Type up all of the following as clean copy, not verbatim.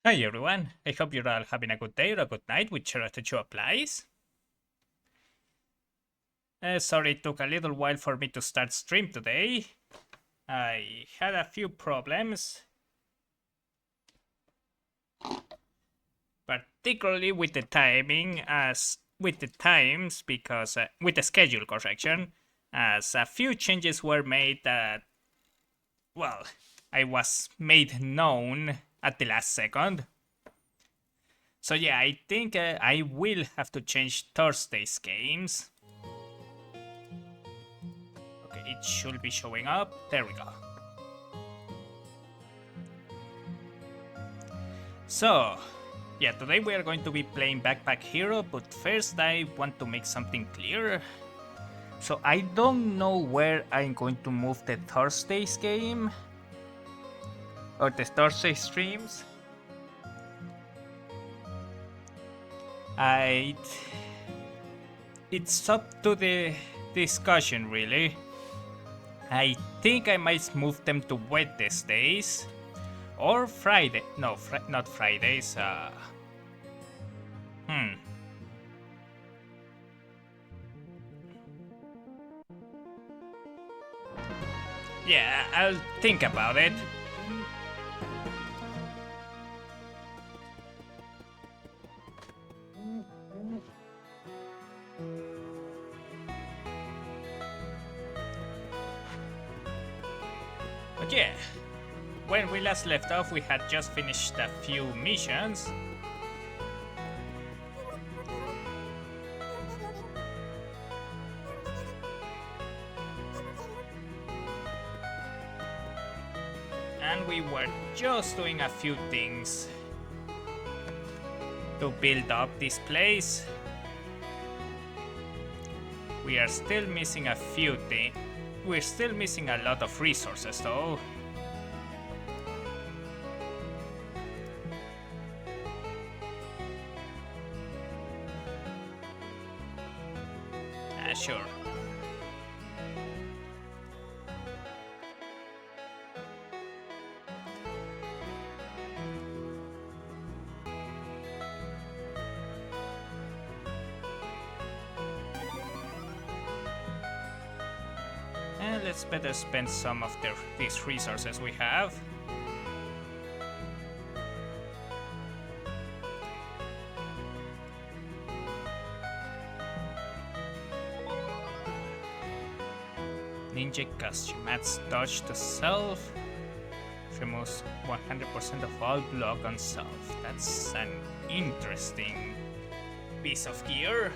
Hi everyone, I hope you're all having a good day or a good night, whichever the show applies. Sorry it took a little while for me to start stream today. I had a few problems. Particularly with the timing, with the times, because with the schedule correction, as a few changes were made that, well, I was made known at the last second. So yeah, I think I will have to change Thursday's games. Okay, it should be showing up. There we go. So, yeah, today we are going to be playing Backpack Hero, but first I want to make something clear. So I don't know where I'm going to move the Thursday's game or the Thursday streams. It's up to the discussion, really. I think I might move them to Wednesdays or Friday. No, not Fridays. Yeah, I'll think about it. But yeah, when we last left off, we had just finished a few missions. And we were just doing a few things to build up this place. We are still missing a few things. We're still missing a lot of resources though. Sure. And let's better spend some of these resources we have. Ninja costume adds dodge to self. Removes 100% of all block on self. That's an interesting piece of gear.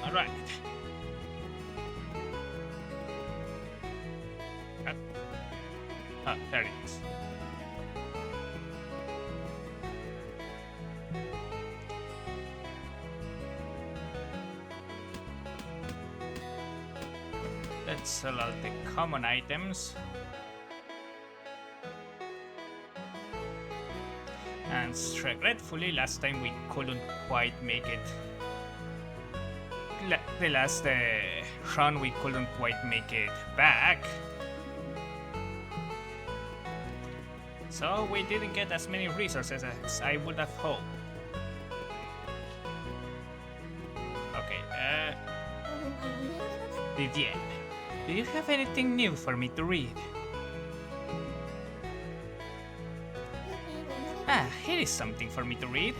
Alright. There it is. Let's sell all the common items. And regretfully, last time we couldn't quite make it. The last run we couldn't quite make it back. So we didn't get as many resources as I would have hoped. Okay, Vivienne, do you have anything new for me to read? Ah, here is something for me to read.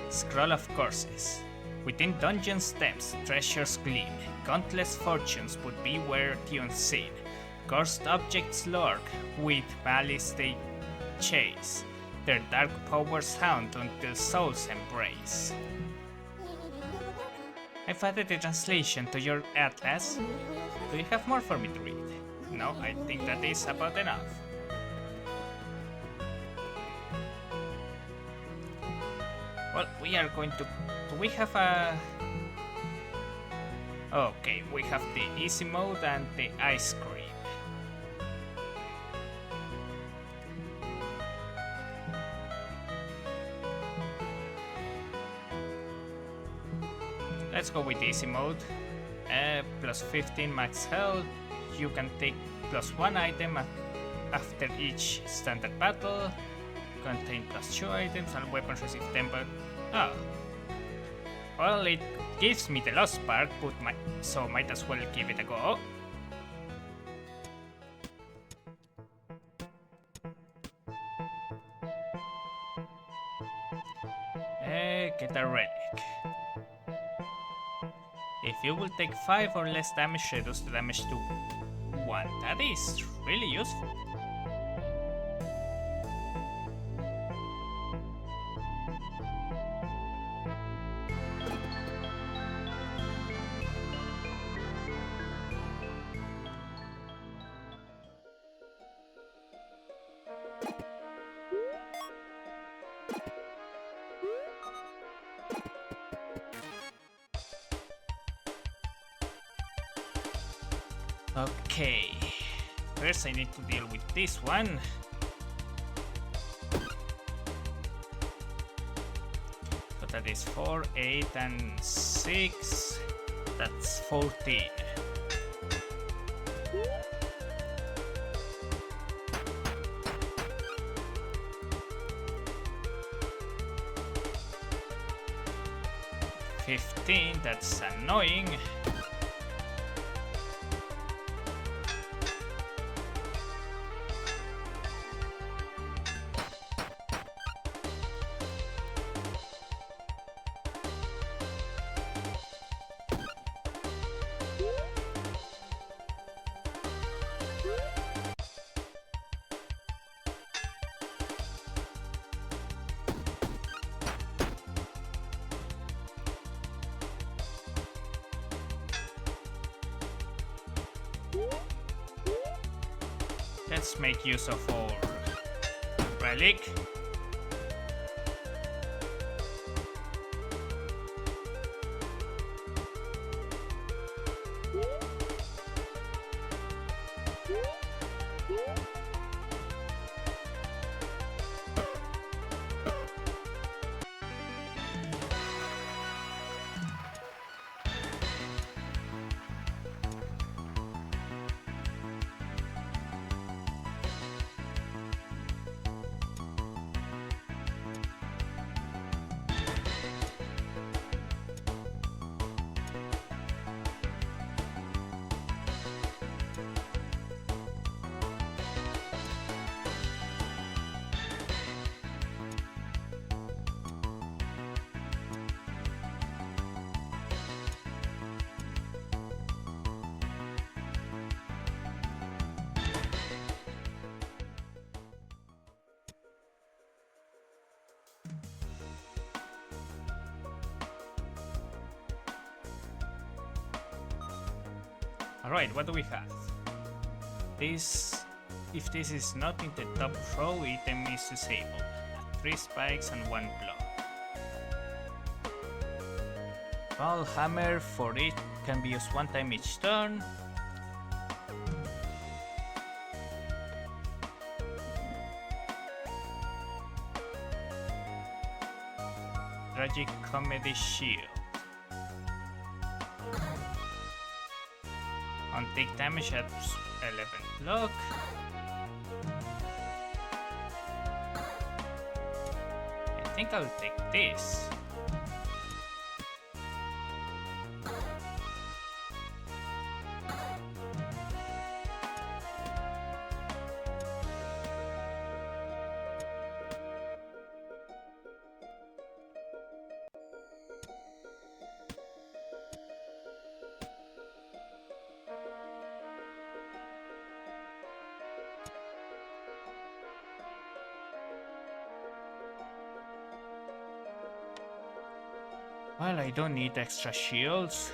Scroll of Courses. Within dungeon steps, treasures gleam. Countless fortunes would beware the unseen. Cursed objects lurk with malice they chase. Their dark powers haunt until souls embrace. I've added the translation to your atlas. Do you have more for me to read? No, I think that is about enough. Well, we are going to... Do we have a... Okay, we have the easy mode and the ice cream. Let's go with easy mode. Plus 15 max health. You can take plus 1 item after each standard battle. Contain plus 2 items and weapons receive 10 but... Oh. Well, it gives me the lost part, but so might as well give it a go. Get a relic. If you will take 5 or less damage, reduce the damage to 1. That is really useful. Okay, first I need to deal with this one. So that is 4, 8, and 6. That's 14. That's annoying. Let's make use of our relic. Alright, what do we have? This, if this is not in the top row, item is disabled. 3 spikes and 1 block. Ball hammer for it can be used 1 time each turn. Tragic comedy shield. On take damage at 11 block. I think I'll take this. Well, I don't need extra shields.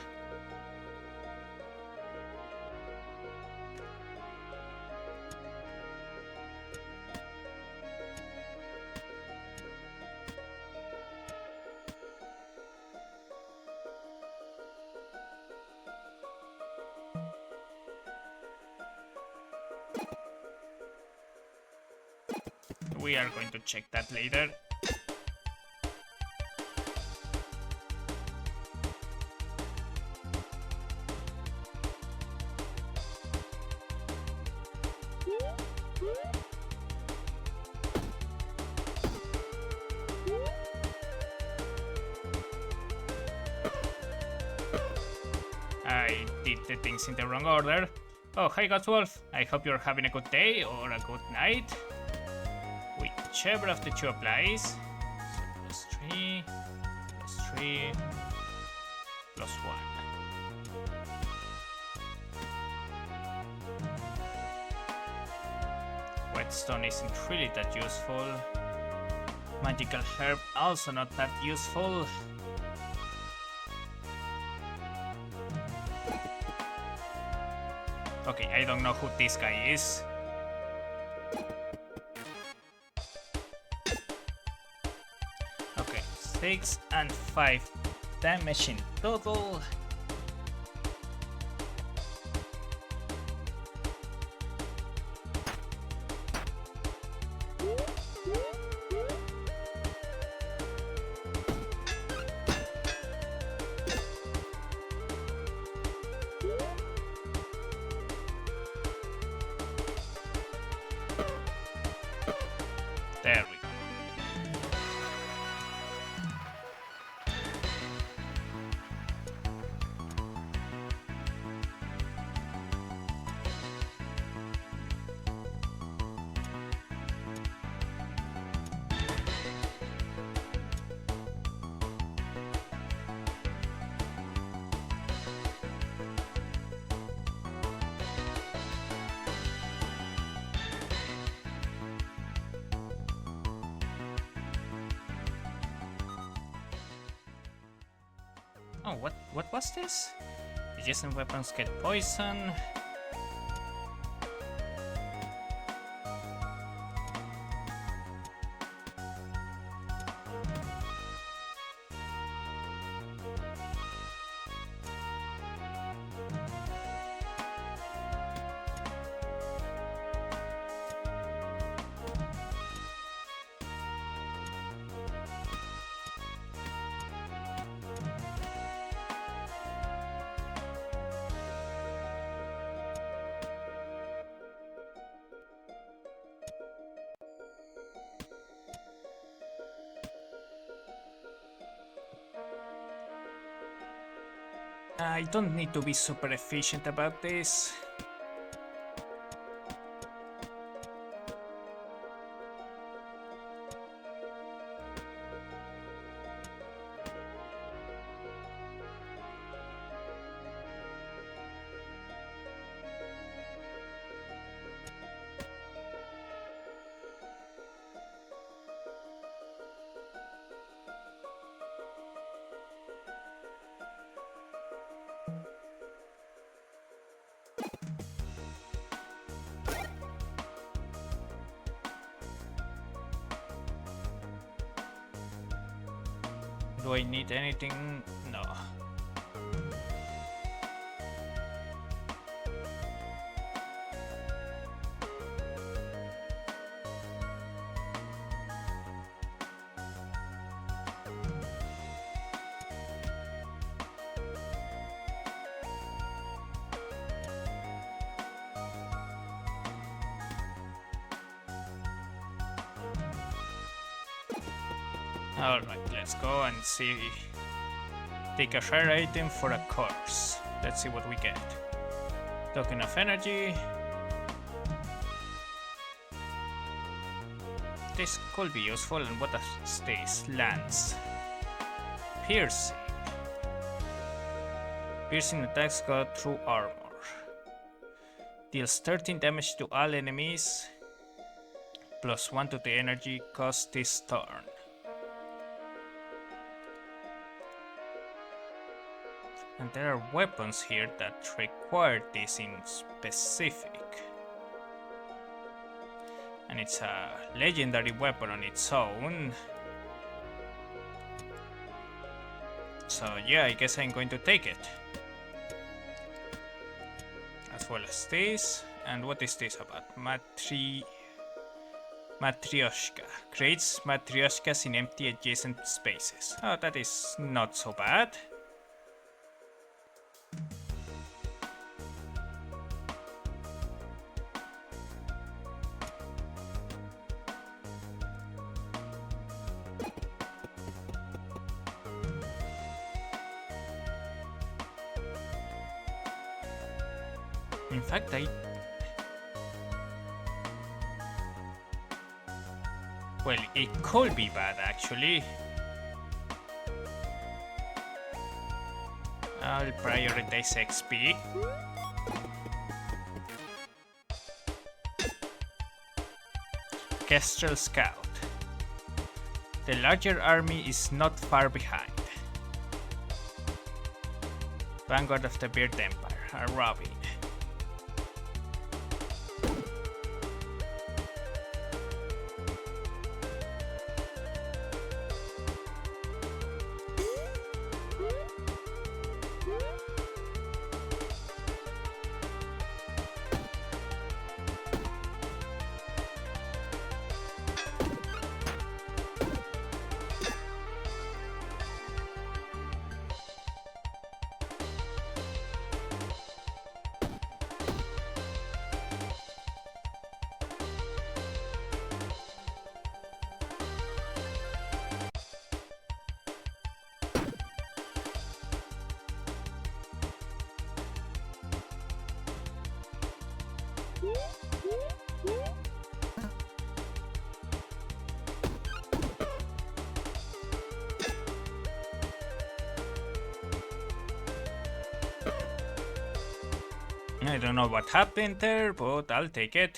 We are going to check that later. I did the things in the wrong order. Oh, hi Godwolf. I hope you're having a good day or a good night. Whichever of the two applies. So +3, +3, +1. Whetstone isn't really that useful. Magical herb also not that useful. Okay, I don't know who this guy is. Okay, 6 and 5 damage in total. There we go. Oh, what was this? Adjacent weapons get poison. I don't need to be super efficient about this. Do I need anything? No. Alright, let's go and see. Take a rare item for a course. Let's see what we get. Token of energy. This could be useful, and what does this? Lance. Piercing. Piercing attacks go through armor. Deals 13 damage to all enemies. +1 to the energy cost this turn. And there are weapons here that require this in specific. And it's a legendary weapon on its own. So yeah, I guess I'm going to take it. As well as this. And what is this about? Matryoshka. Creates matryoshkas in empty adjacent spaces. Oh, that is not so bad. In fact, well, it could be bad actually. I'll prioritize XP. Kestrel Scout. The larger army is not far behind. Vanguard of the Beard Empire, arriving. I don't know what happened there, but I'll take it.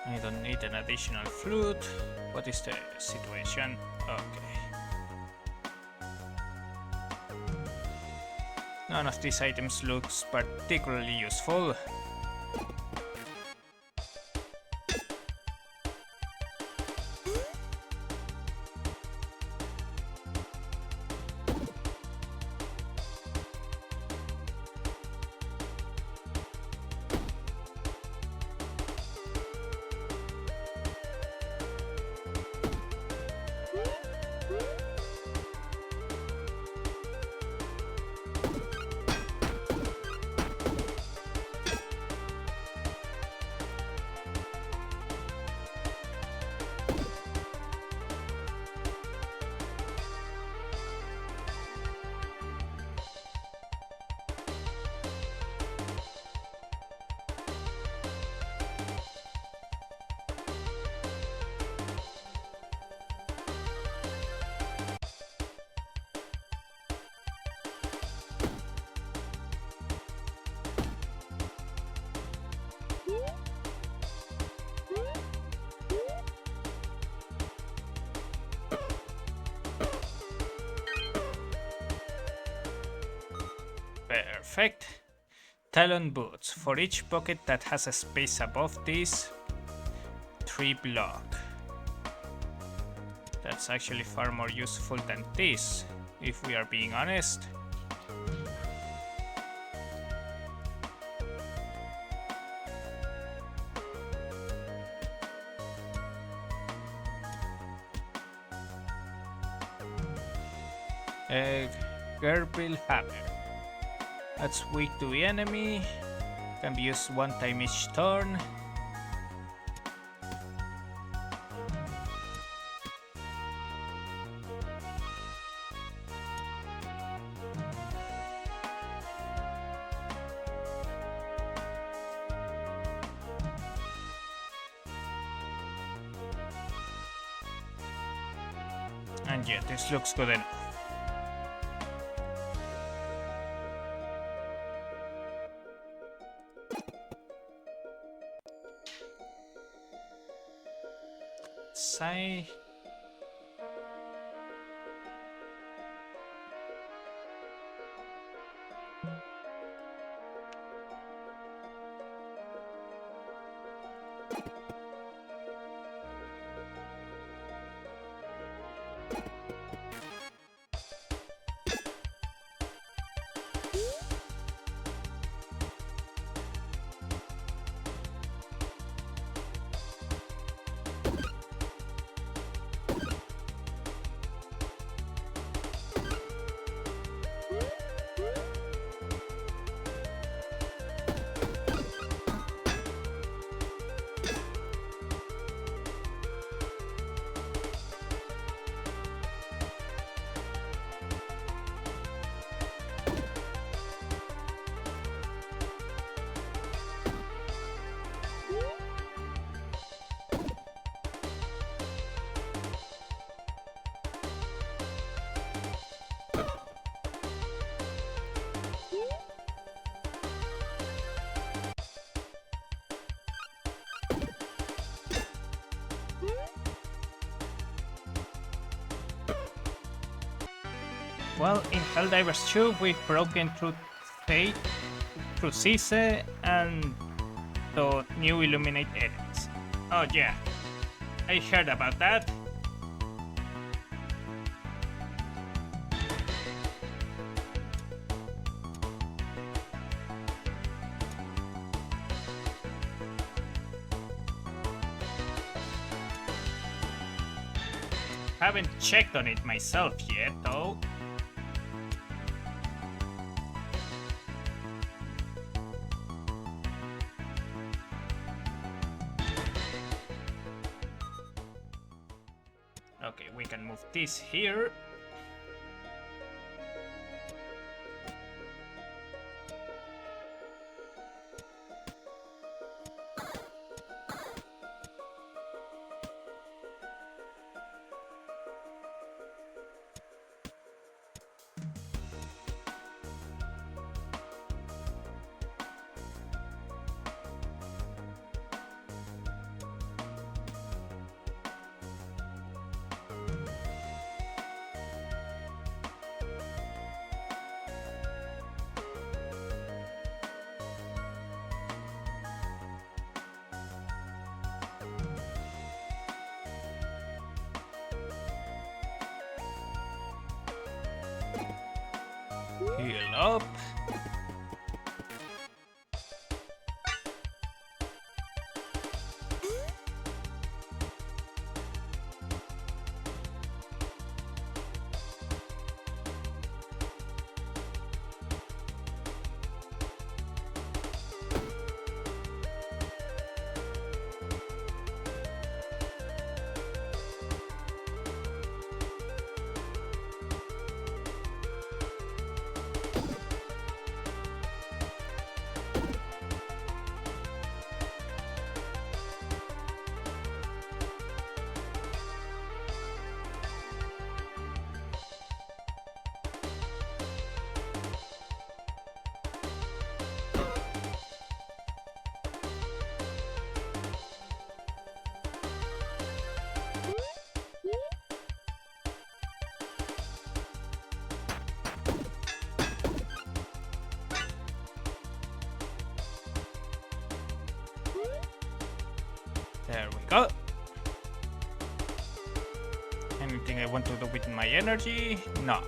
I don't need an additional flute. What is the situation? Okay. None of these items looks particularly useful. Perfect. Talon boots. For each pocket that has a space above this, 3 block. That's actually far more useful than this, if we are being honest. Gerbil Hammer. That's weak to the enemy. Can be used one time each turn. And yeah, this looks good enough. side. Well, in Helldivers 2, we've broken through Fate, through Cise, and the new Illuminate edits. Oh yeah, I heard about that. Haven't checked on it myself yet, though. Okay, we can move this here. Heal up. There we go. Anything I want to do with my energy? No.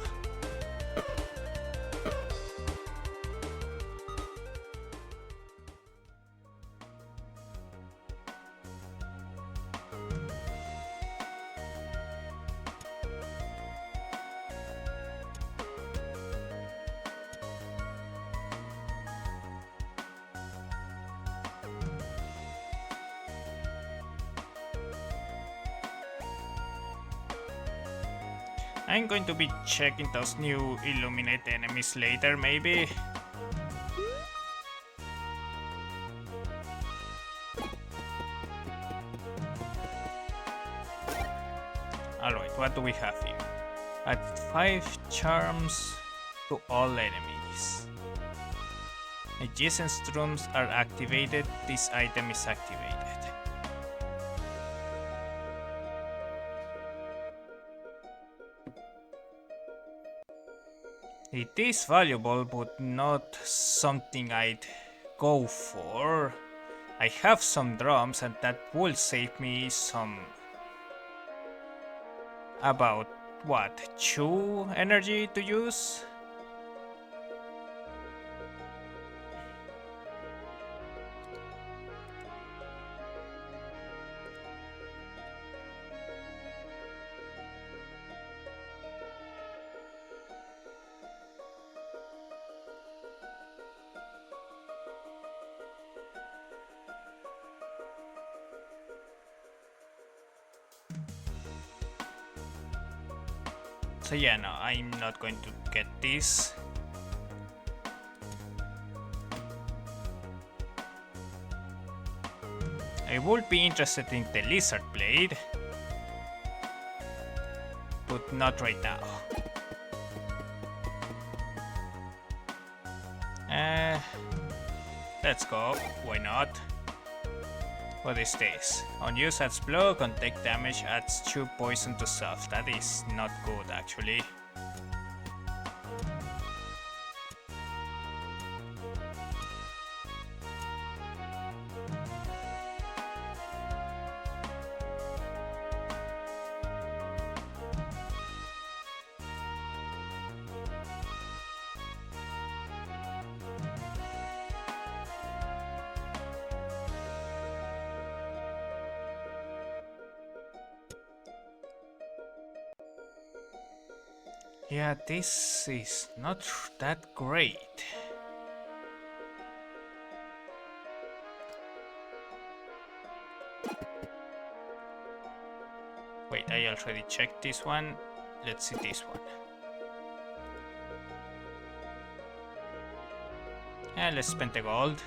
I'm going to be checking those new Illuminate enemies later, maybe. Alright, what do we have here? Add 5 charms to all enemies. Adjacent rooms are activated, this item is activated. It is valuable, but not something I'd go for. I have some drums, and that will save me some. About what? 2 energy to use? So yeah, no, I'm not going to get this. I would be interested in the lizard blade, but not right now. Let's go, why not? What is this? On use adds block, on take damage adds 2 poison to self. That is not good actually. Yeah, this is not that great. Wait, I already checked this one. Let's see this one. Yeah, let's spend the gold.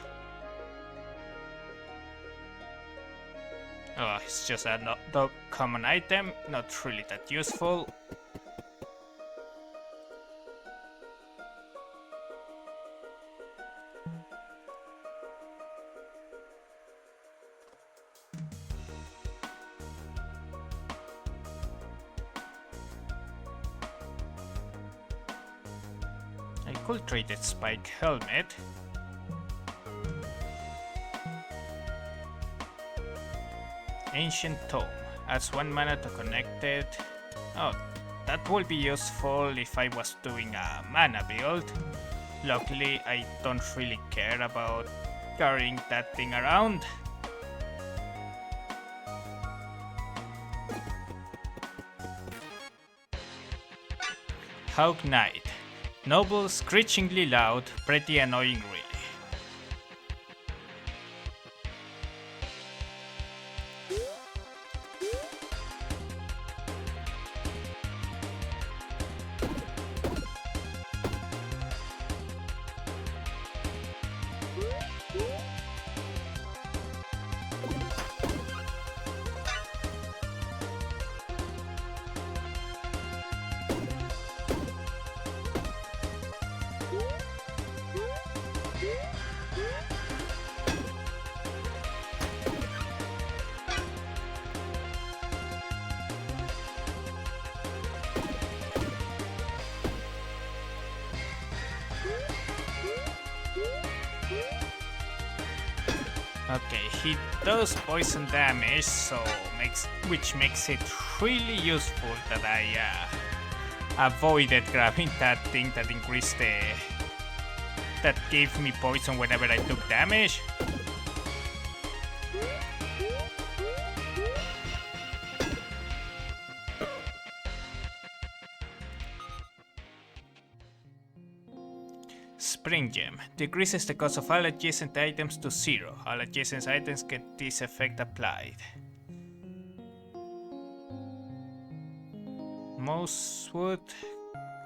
Oh, it's just a common item, not really that useful. I could trade the spike helmet. Ancient Tome. Adds 1 mana to connect it. Oh, that would be useful if I was doing a mana build. Luckily, I don't really care about carrying that thing around. Hawk Knight. Noble, screechingly loud, pretty annoying really. Okay, he does poison damage, so which makes it really useful that I avoided grabbing that thing that increased that gave me poison whenever I took damage. Spring Gem. Decreases the cost of all adjacent items to 0. All adjacent items get this effect applied. Most wood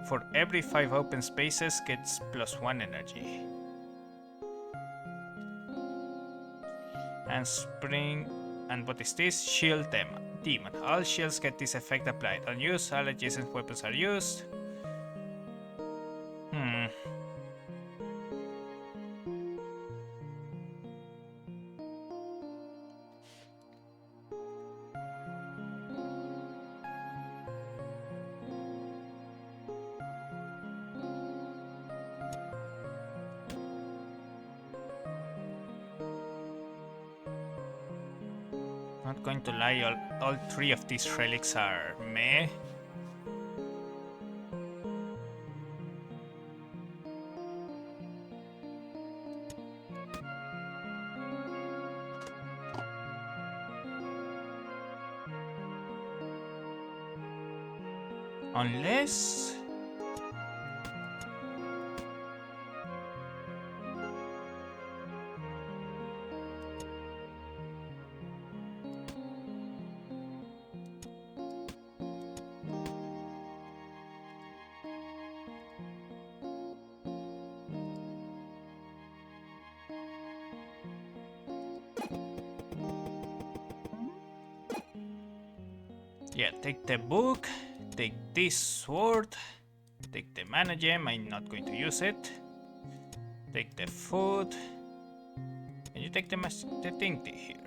for every 5 open spaces gets +1 energy. And Spring... and what is this? Shield Demon. All shields get this effect applied. On use, all adjacent weapons are used. Not going to lie, all three of these relics are meh. Unless... yeah, take the book, take this sword, take the mana gem, I'm not going to use it. Take the food, and you take the thingy here.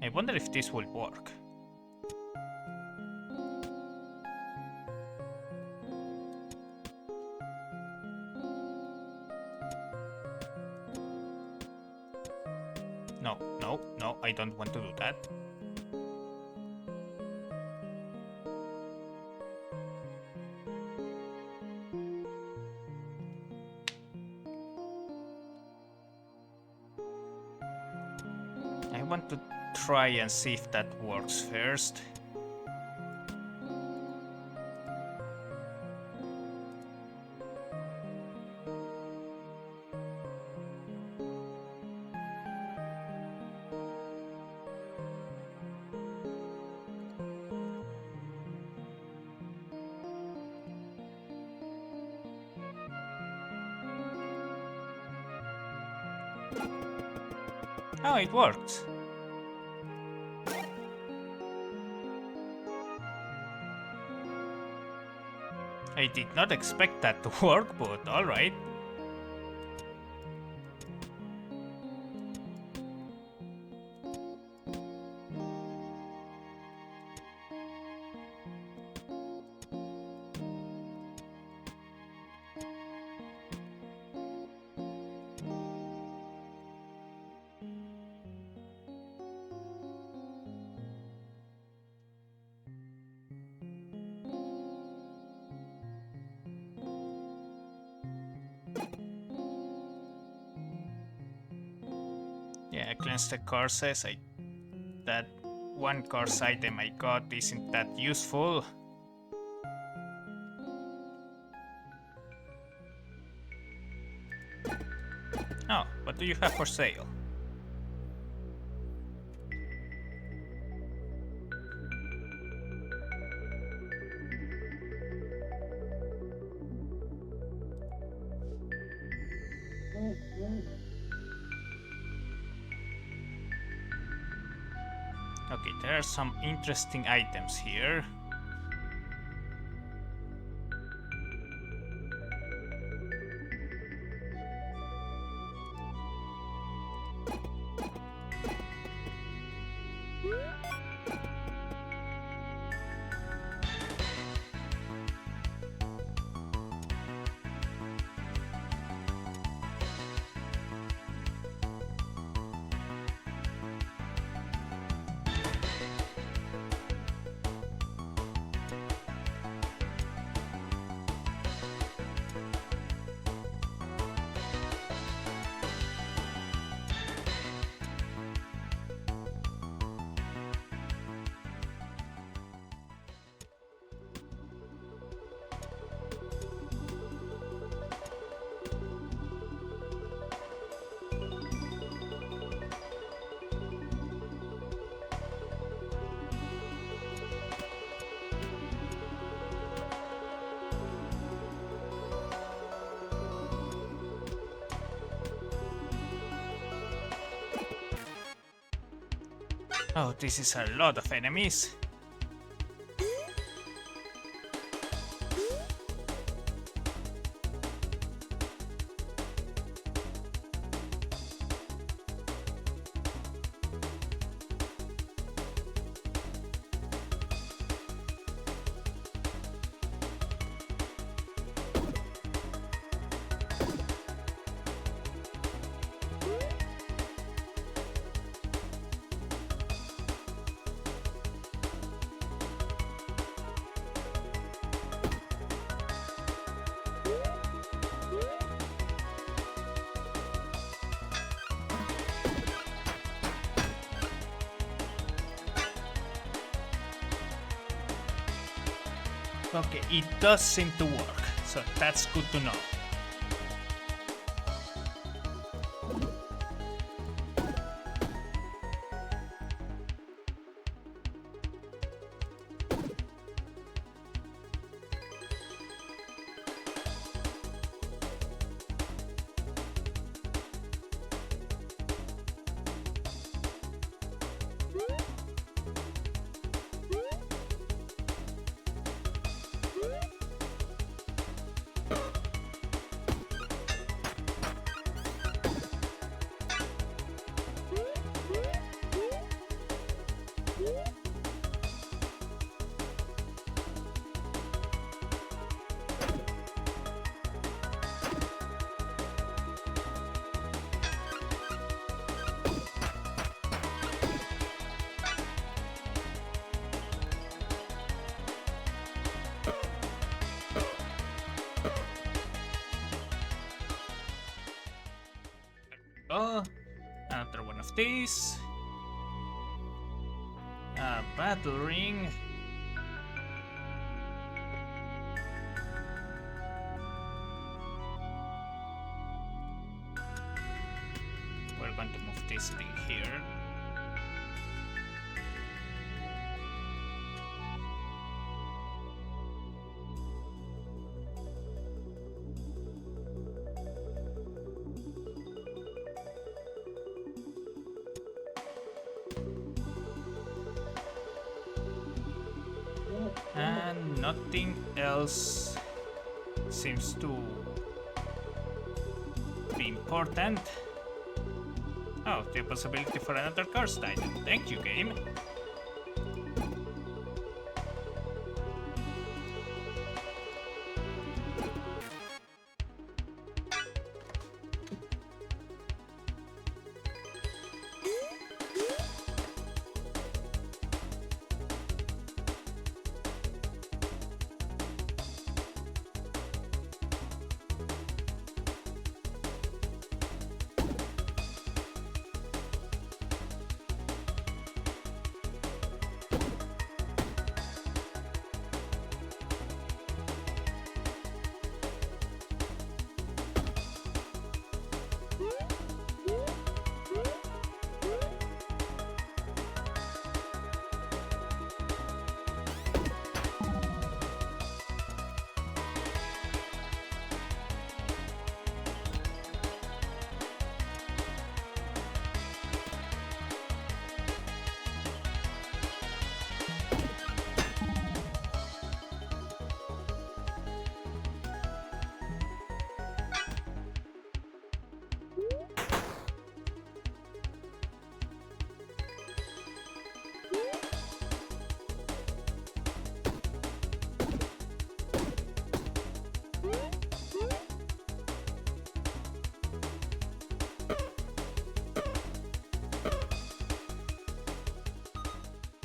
I wonder if this will work. No, I don't want to do that. I want to try and see if that works first. Oh, it worked. I did not expect that to work, but alright. Yeah, cleanse the courses. That one course item I got isn't that useful. Oh, what do you have for sale? Okay, there are some interesting items here. Oh, this is a lot of enemies. Okay, it does seem to work, so that's good to know. Oh, another one of these. A battle ring. We're going to move this thing here. And nothing else seems to be important. Oh, the possibility for another cursed item. Thank you, game.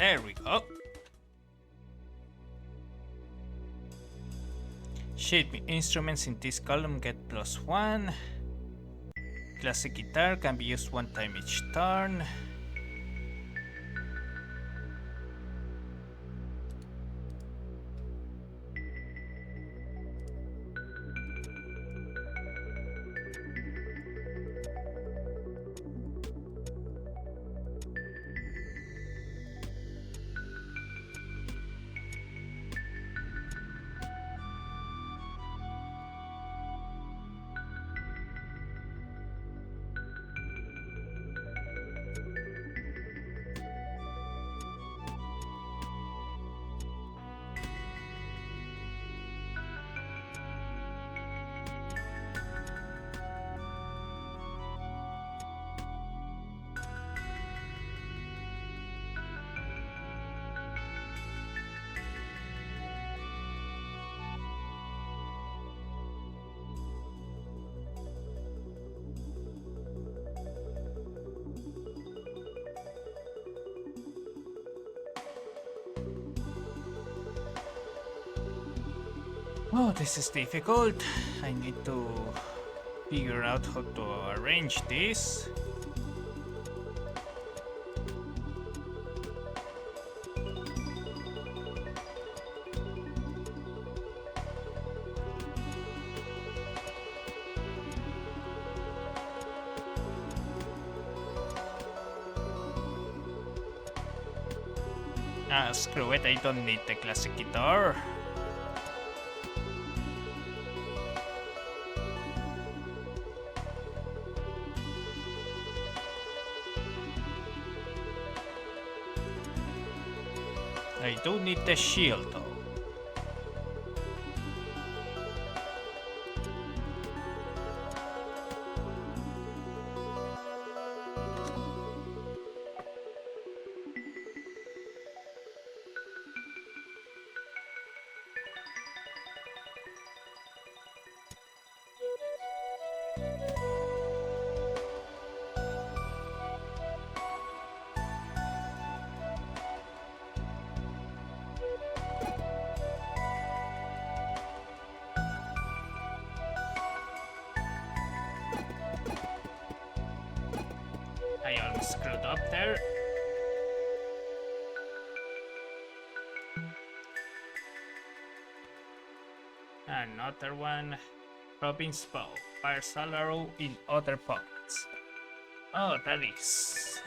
There we go. Shape instruments in this column get +1. Classic guitar can be used one time each turn. Oh, this is difficult. I need to figure out how to arrange this. Screw it, I don't need the classic guitar. I do need the shield though. I almost screwed up there. Another one. Robin's bow. Fires all arrow in other pockets. Oh, that is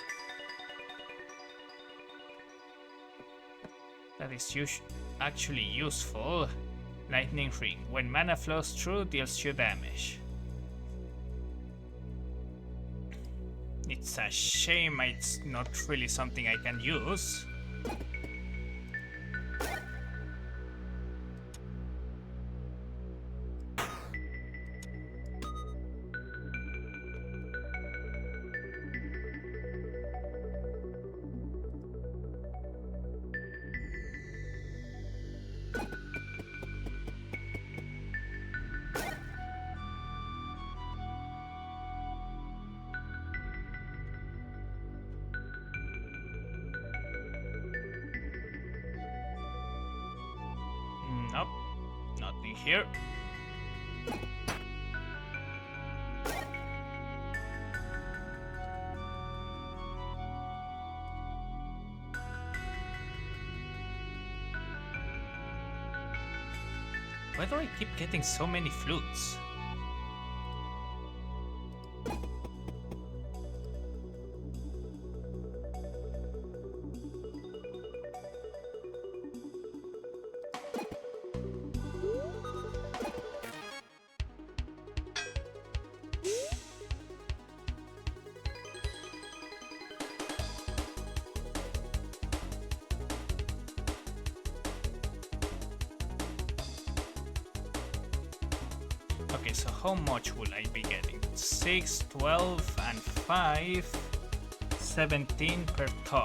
actually useful. Lightning ring. When mana flows through, deals 2 damage. It's a shame it's not really something I can use. Nope, nothing here. Why do I keep getting so many flutes? Okay, so how much will I be getting? 6, 12, and 5, 17 per turn.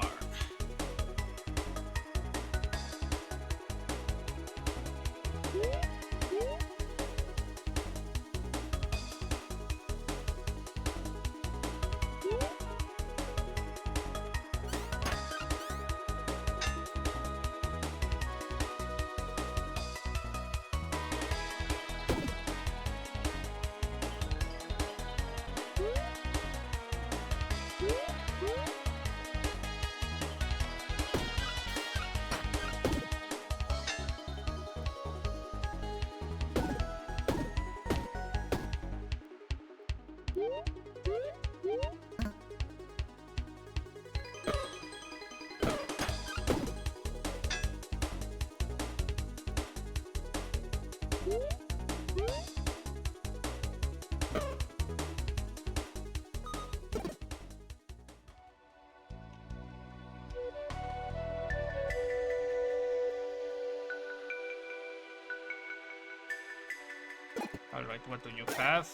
Alright, what do you have?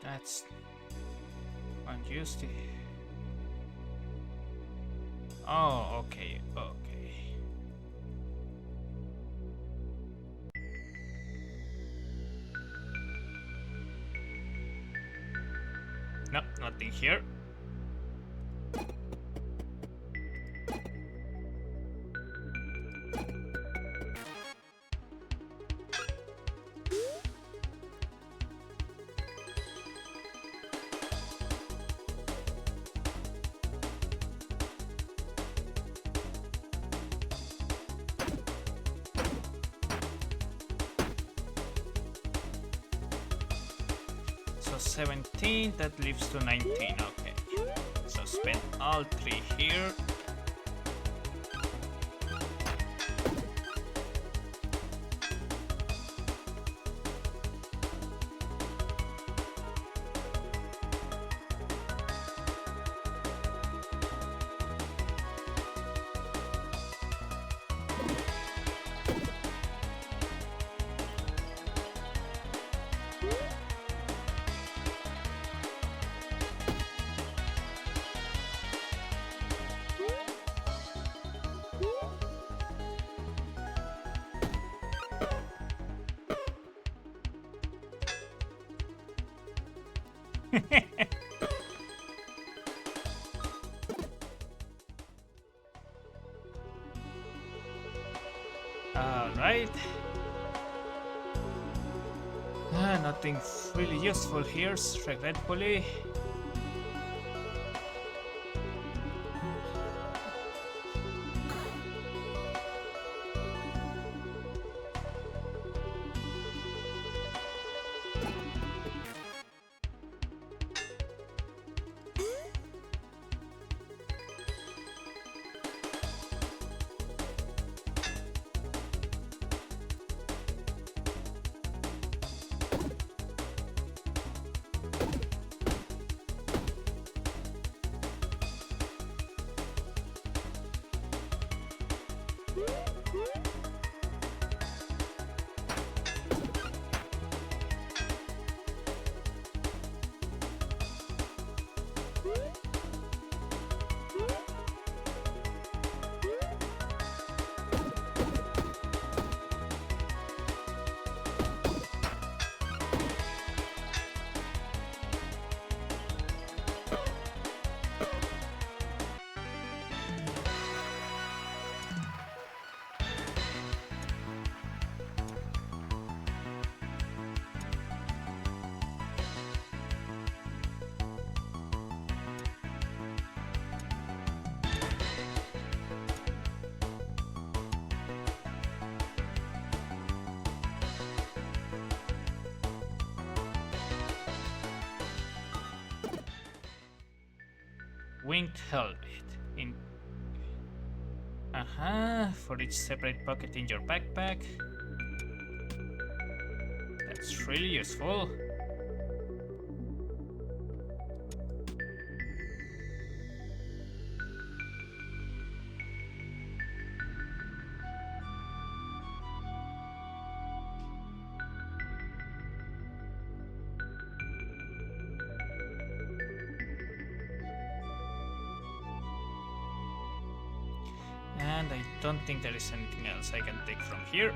That's unused. Oh, okay, okay. No, nothing here. 17, that leaves to 19, okay. So spend all 3 here. Alright. Nothing really useful here, regretfully. Winged helmet. In for each separate pocket in your backpack. That's really useful. And I don't think there is anything else I can take from here.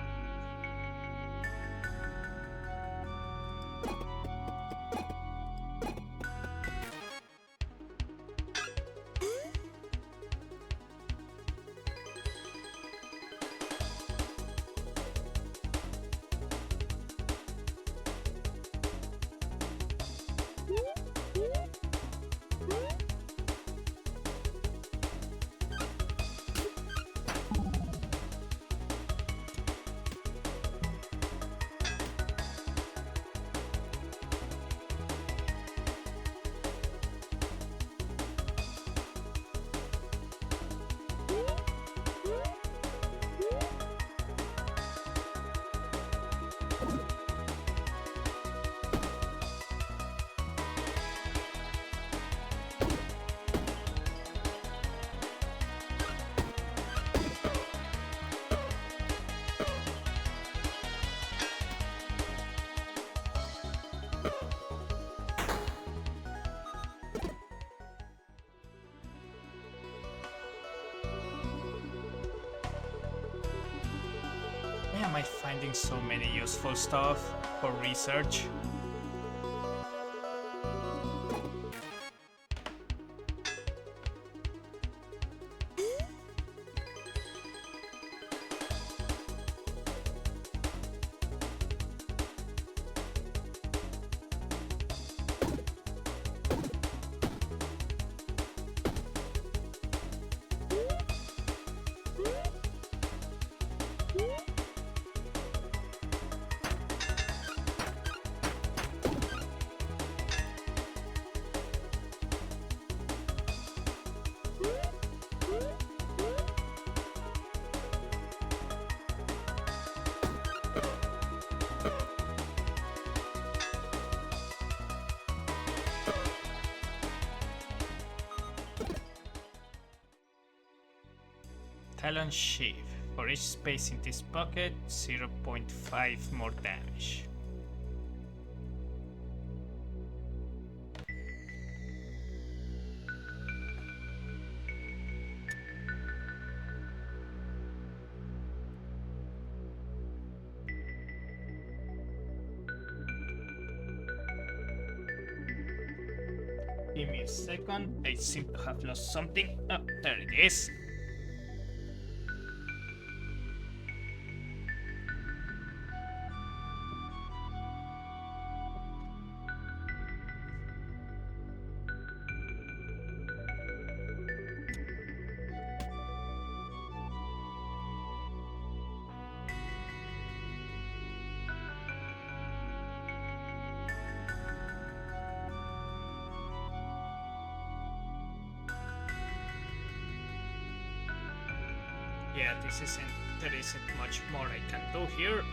Why am I finding so many useful stuff for research? Talon Sheath. For each space in this pocket, 0.5 more damage. Give me a second. I seem to have lost something. Oh, there it is. Yeah, there isn't much more I can do here.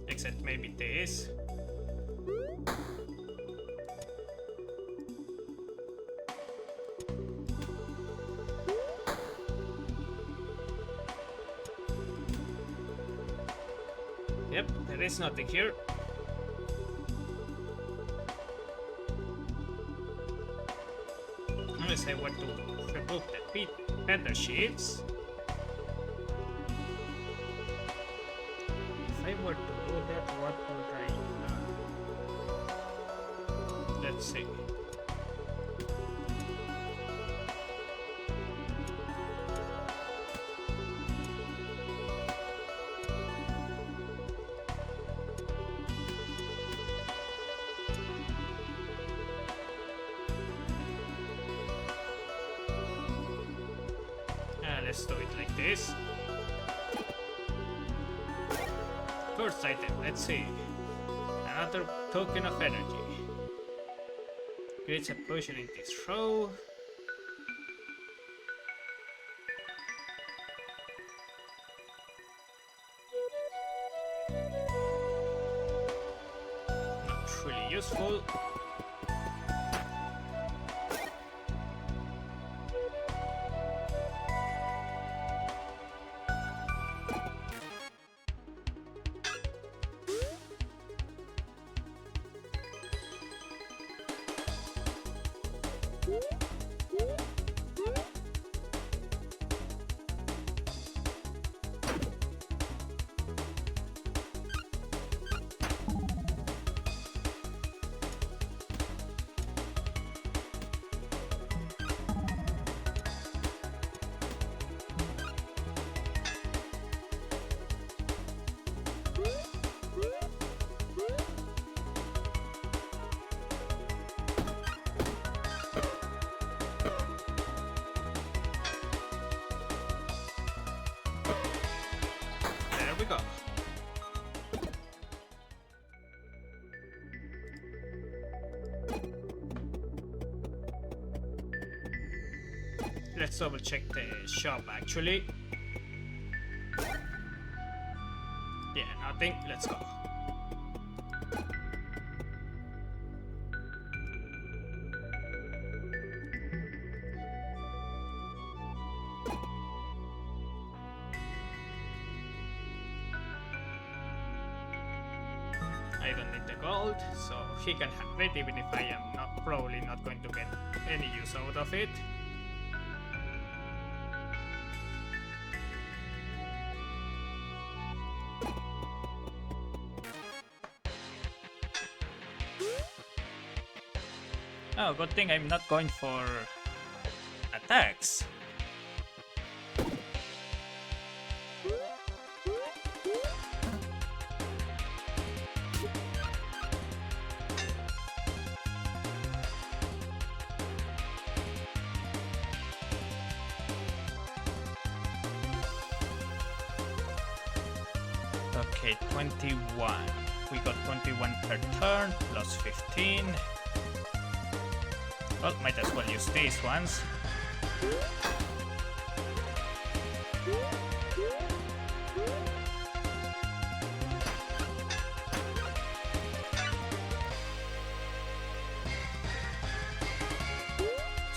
Except maybe this. Yep, there is nothing here. Unless I were to remove the feather sheets. If I were to do that, what would I... let's see. Let's do it like this. First item, let's see. Another token of energy. Creates a potion in this row. Not really useful. There we go. Let's double check the shop actually. Yeah, nothing. Let's go. I don't need the gold, so he can have it even if I am probably not going to get any use out of it. Oh, good thing I'm not going for attacks. Okay, 21. We got 21 per turn, plus 15. Well, might as well use these ones.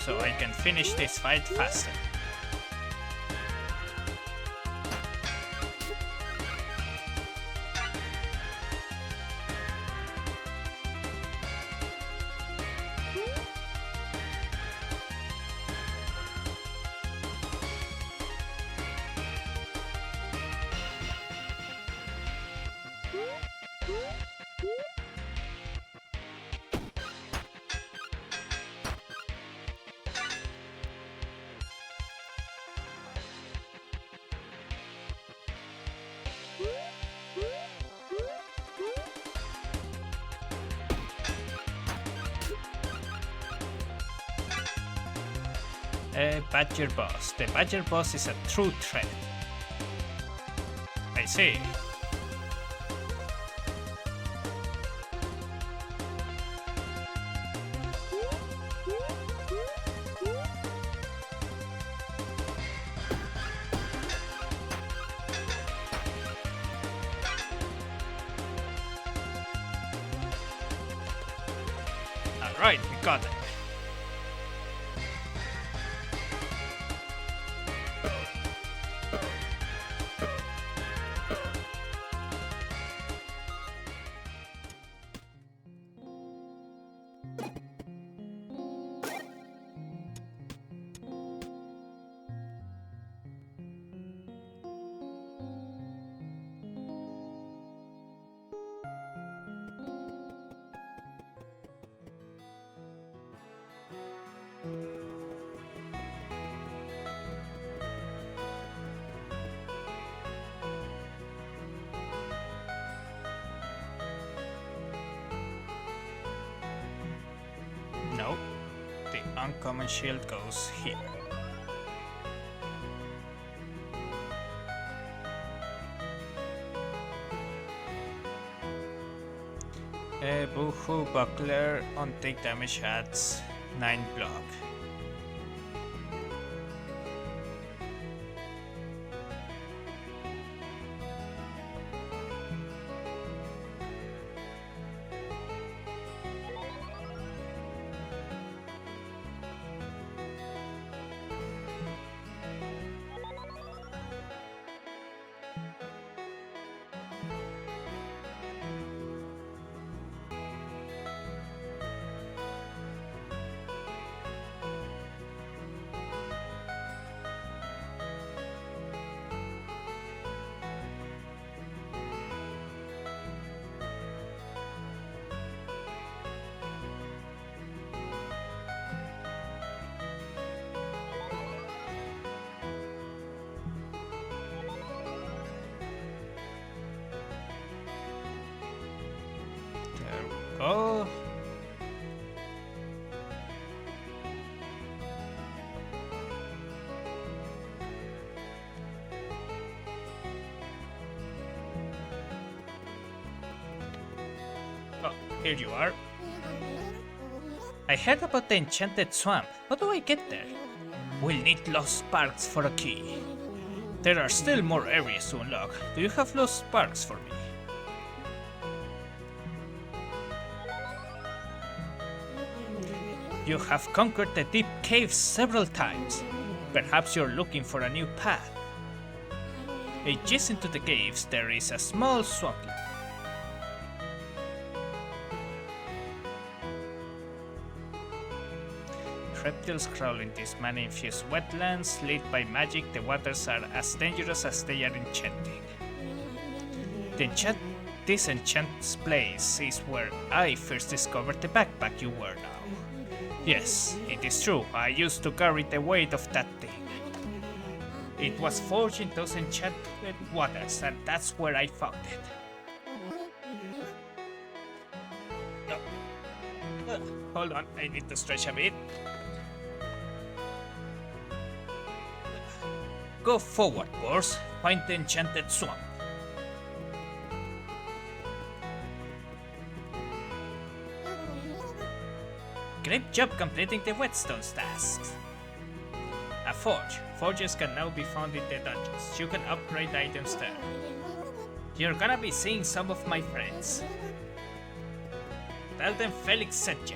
so I can finish this fight faster. Badger boss. The badger boss is a true threat. I see. Alright, we got it. No, the uncommon shield goes here. Boohoo buckler on take damage adds 9 block. Oh. Oh, here you are. I heard about the enchanted swamp. How do I get there? We'll need lost sparks for a key. There are still more areas to unlock. Do you have lost sparks for me? You have conquered the deep caves several times. Perhaps you're looking for a new path. Adjacent to the caves, there is a small swampland. Reptiles crawl in these mana-infused wetlands. Lit by magic, the waters are as dangerous as they are enchanting. This enchanted place is where I first discovered the backpack you wear now. Yes, it is true, I used to carry the weight of that thing. It was forged in those enchanted waters, and that's where I found it. No. Hold on, I need to stretch a bit. Go forward, course. Find the enchanted swamp. Great job completing the whetstones tasks. A forge. Forges can now be found in the dungeons. You can upgrade items there. You're gonna be seeing some of my friends. Tell them Felix sent ya.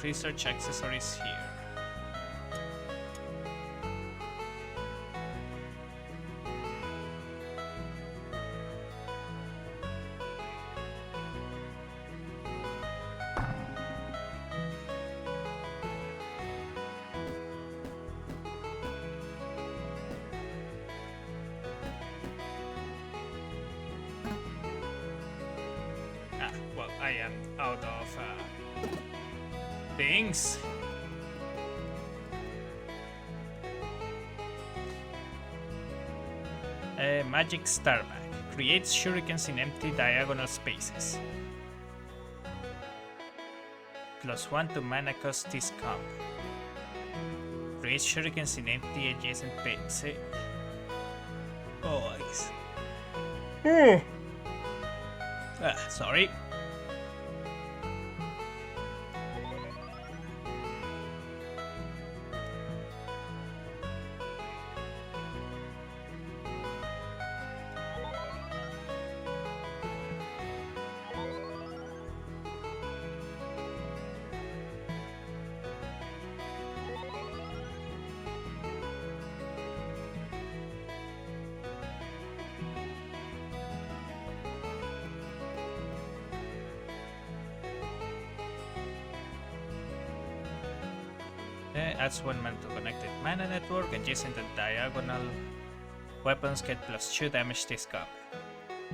research accessories here. Well, I am out of things. Magic Star Bag creates shurikens in empty diagonal spaces. +1 to mana cost this combo. Creates shurikens in empty adjacent spaces. Oh, sorry. Adds 1 mana to connected mana network. Adjacent and diagonal weapons get +2 damage this combo.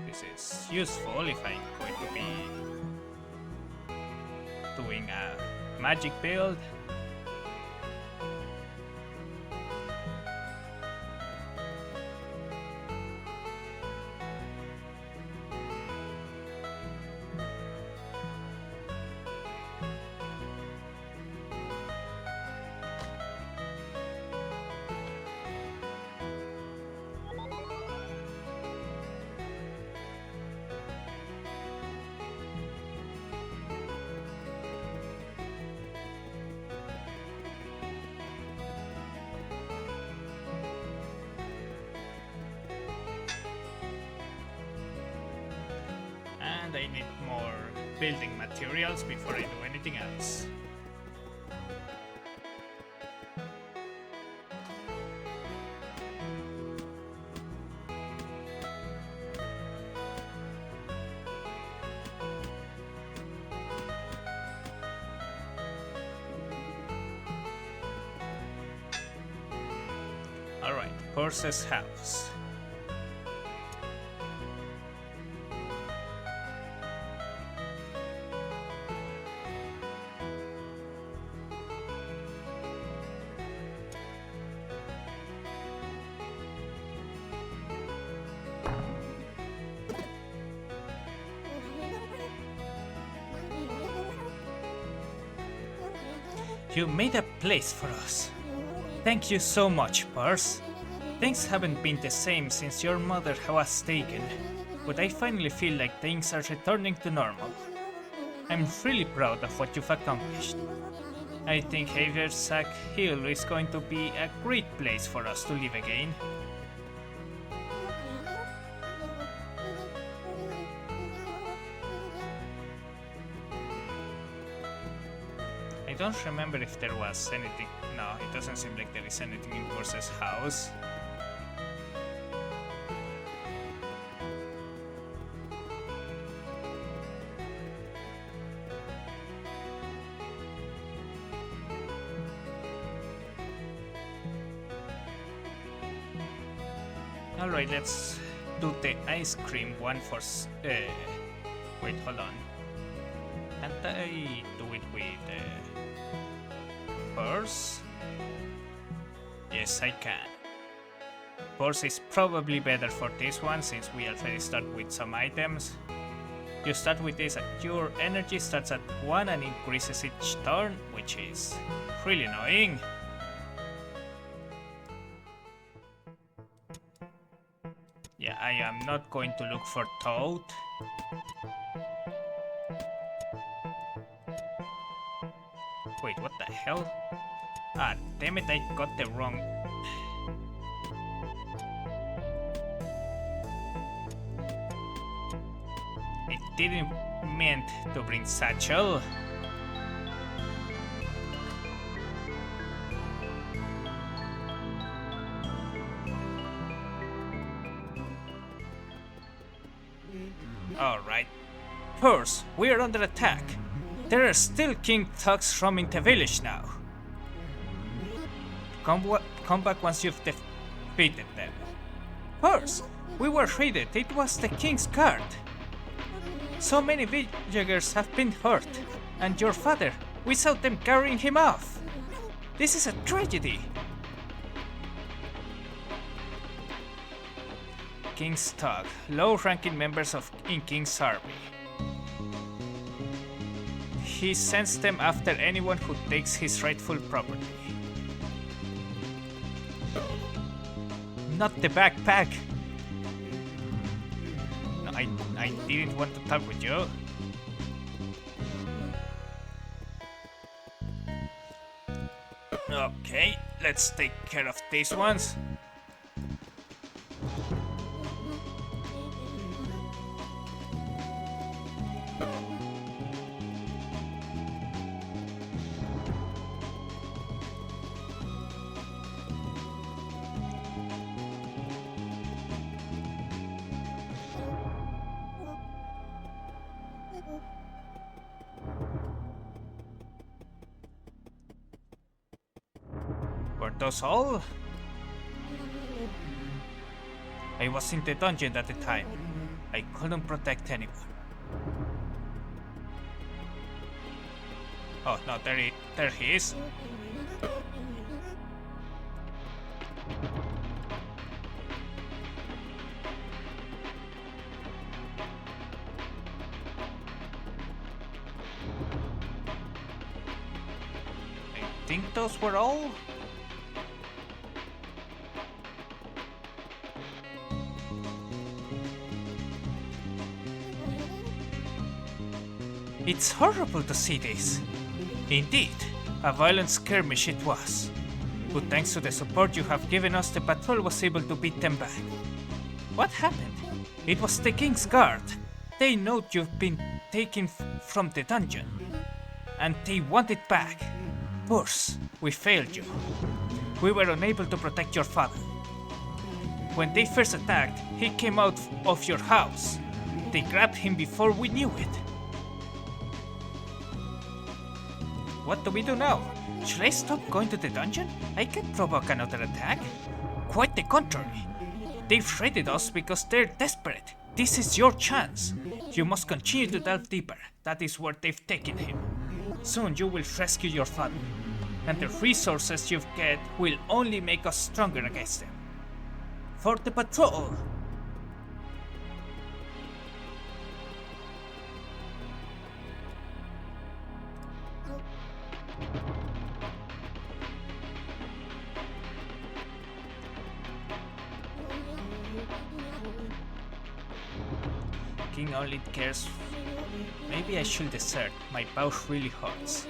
This is useful if I'm going to be doing a magic build. And I need more building materials before I do anything else. Alright, Horse's house. You made a place for us. Thank you so much, Purse. Things haven't been the same since your mother was taken, but I finally feel like things are returning to normal. I'm really proud of what you've accomplished. I think Haversack Hill is going to be a great place for us to live again. I don't remember if there was anything. No, it doesn't seem like there is anything in Horse's house. Alright, let's do the ice cream one for. Wait, hold on. Can't I do it with Purse? Yes, I can. Purse is probably better for this one since we already start with some items. You start with this, your energy starts at 1 and increases each turn, which is really annoying. Yeah, I am not going to look for Toad. Wait, what the hell? Ah, damn it, I got the wrong... I didn't meant to bring Satchel. Alright. First, we are under attack. There are still king thugs roaming the village now. Come back once you've defeated them. First, we were raided. It was the king's guard. So many villagers have been hurt. And your father, we saw them carrying him off. This is a tragedy. King's Thug, low-ranking members in King's army. He sends them after anyone who takes his rightful property. Not the backpack. No, I didn't want to talk with you. Okay, let's take care of these ones. Were those all? I was in the dungeon at the time. I couldn't protect anyone. Oh no, there he is. I think those were all. It's horrible to see this. Indeed, a violent skirmish it was. But thanks to the support you have given us, the patrol was able to beat them back. What happened? It was the King's Guard. They know you've been taken from the dungeon. And they want it back. Worse, we failed you. We were unable to protect your father. When they first attacked, he came out of your house. They grabbed him before we knew it. What do we do now? Should I stop going to the dungeon? I can't provoke another attack. Quite the contrary. They've raided us because they're desperate. This is your chance. You must continue to delve deeper. That is where they've taken him. Soon you will rescue your father. And the resources you get will only make us stronger against them. For the patrol! King only cares. Maybe I should desert. My bow really hurts.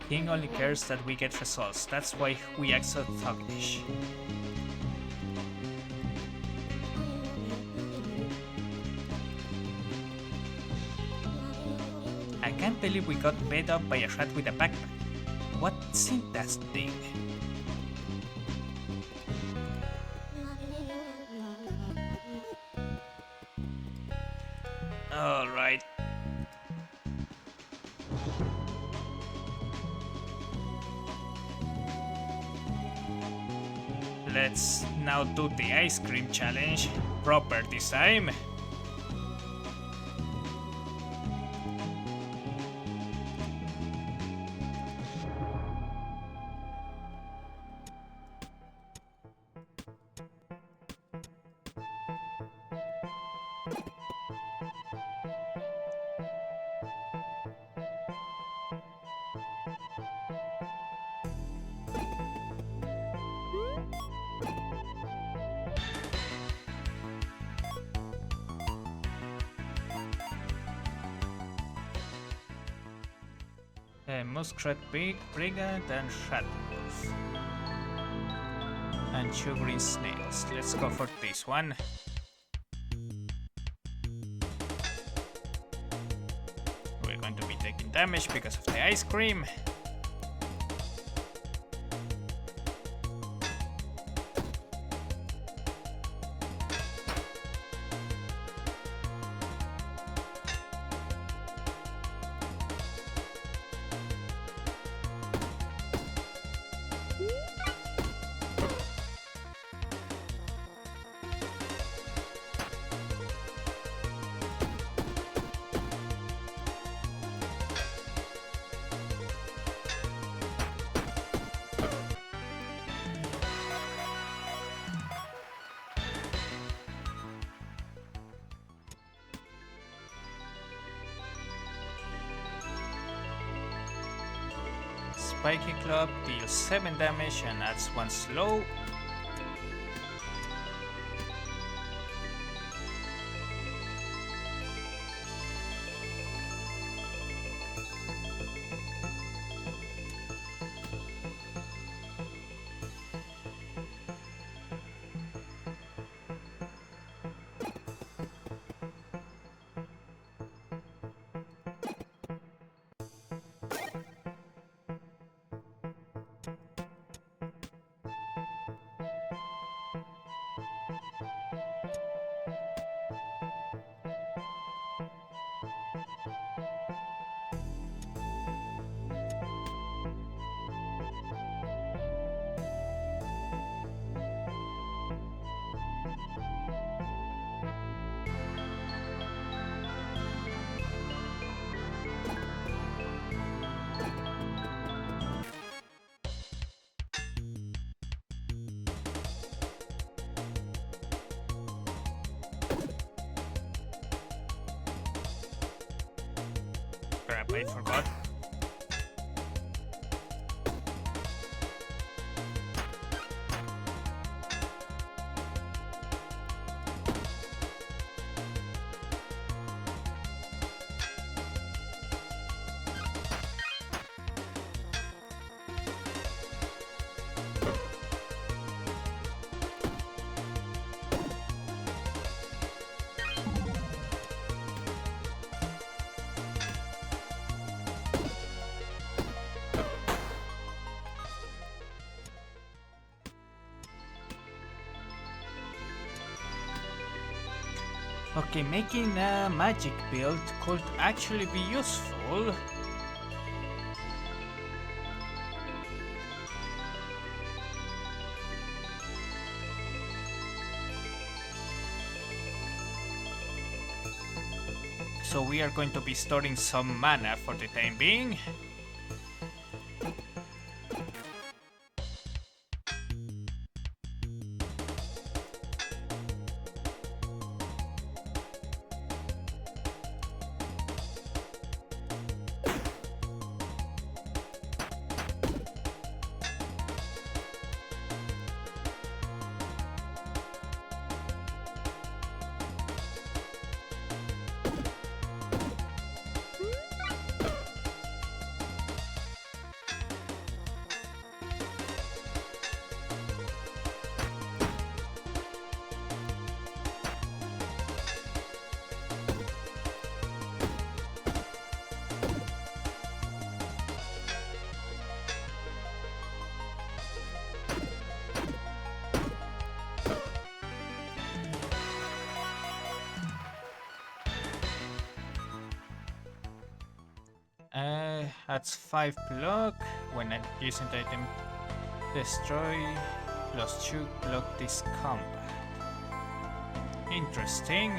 King only cares that we get results. That's why we act so thuggish. I can't believe we got beat up by a rat with a backpack. What's in that thing? Alright. Let's now do the ice cream challenge. Proper this time. Muskrat Brigand and Shadowwolf. And two green snails. Let's go for this one. We're going to be taking damage because of the ice cream. Spiky Club deals 7 damage and adds 1 slow. Crap, I forgot. Okay, making a magic build could actually be useful. So we are going to be storing some mana for the time being. That's 5 block. When an adjacent item destroy, +2 block this combat. Interesting.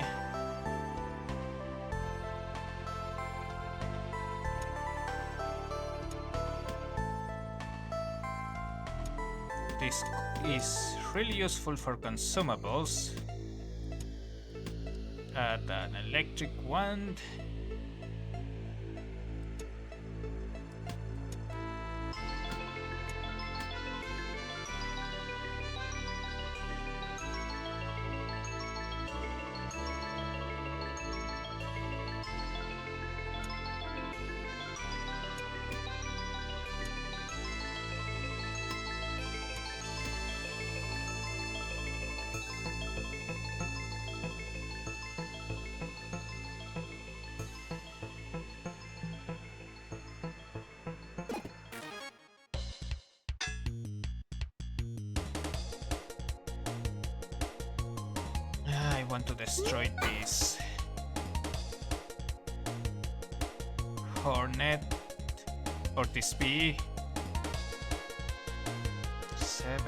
This is really useful for consumables. Add an electric wand. I want to destroy this Hornet or this bee. 7.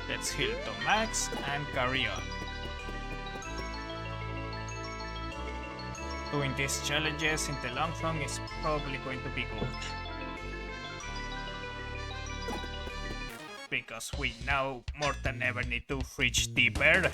Let's heal to max and carry on. Doing these challenges in the long run is probably going to be good. Because we now more than ever need to reach deeper.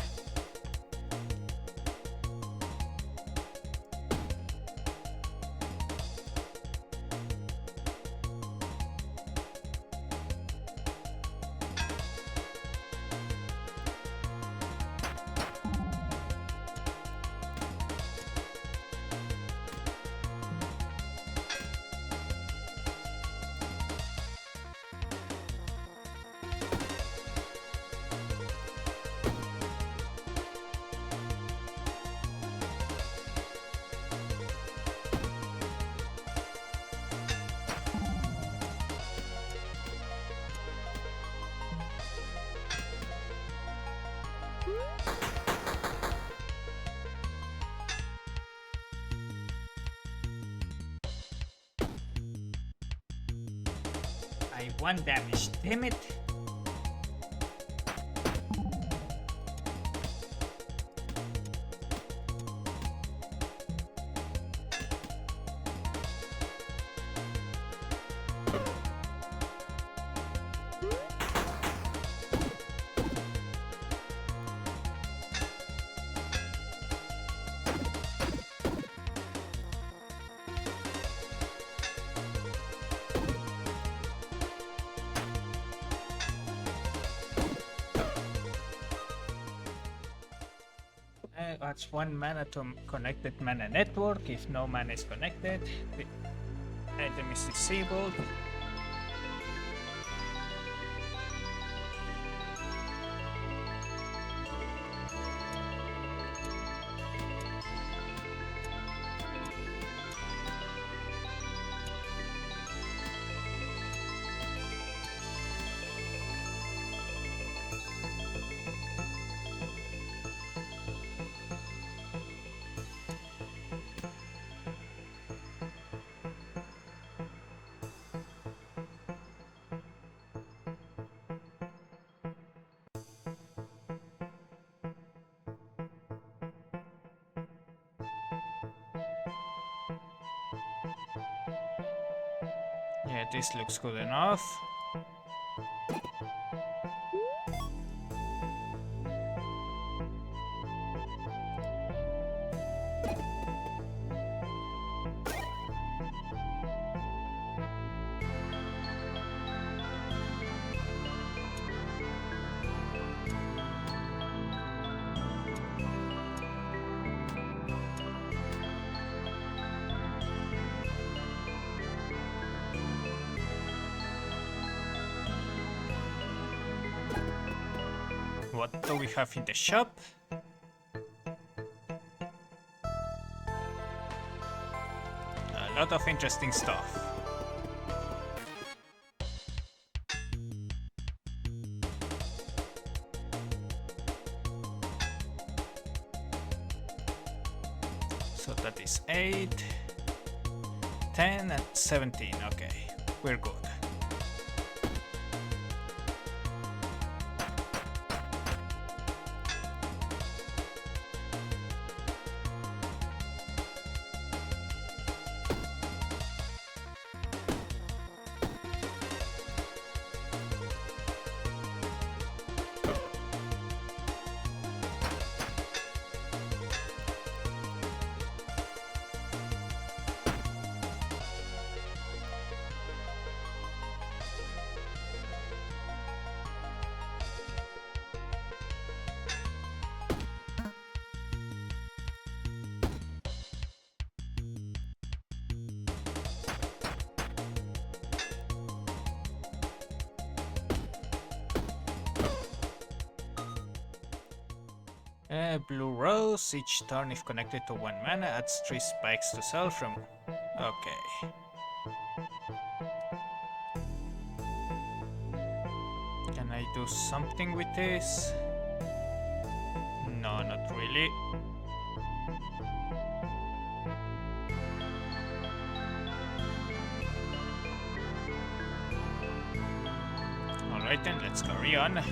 I 1 damage, damn it. Adds 1 mana to connected mana network. If no mana is connected, the item is disabled. Yeah, this looks good enough. What do we have in the shop? A lot of interesting stuff. So that is 8, 10 and 17, okay, we're good. Blue rose, each turn if connected to 1 mana adds 3 spikes to sell from... Okay. Can I do something with this? No, not really. Alright then, let's carry on.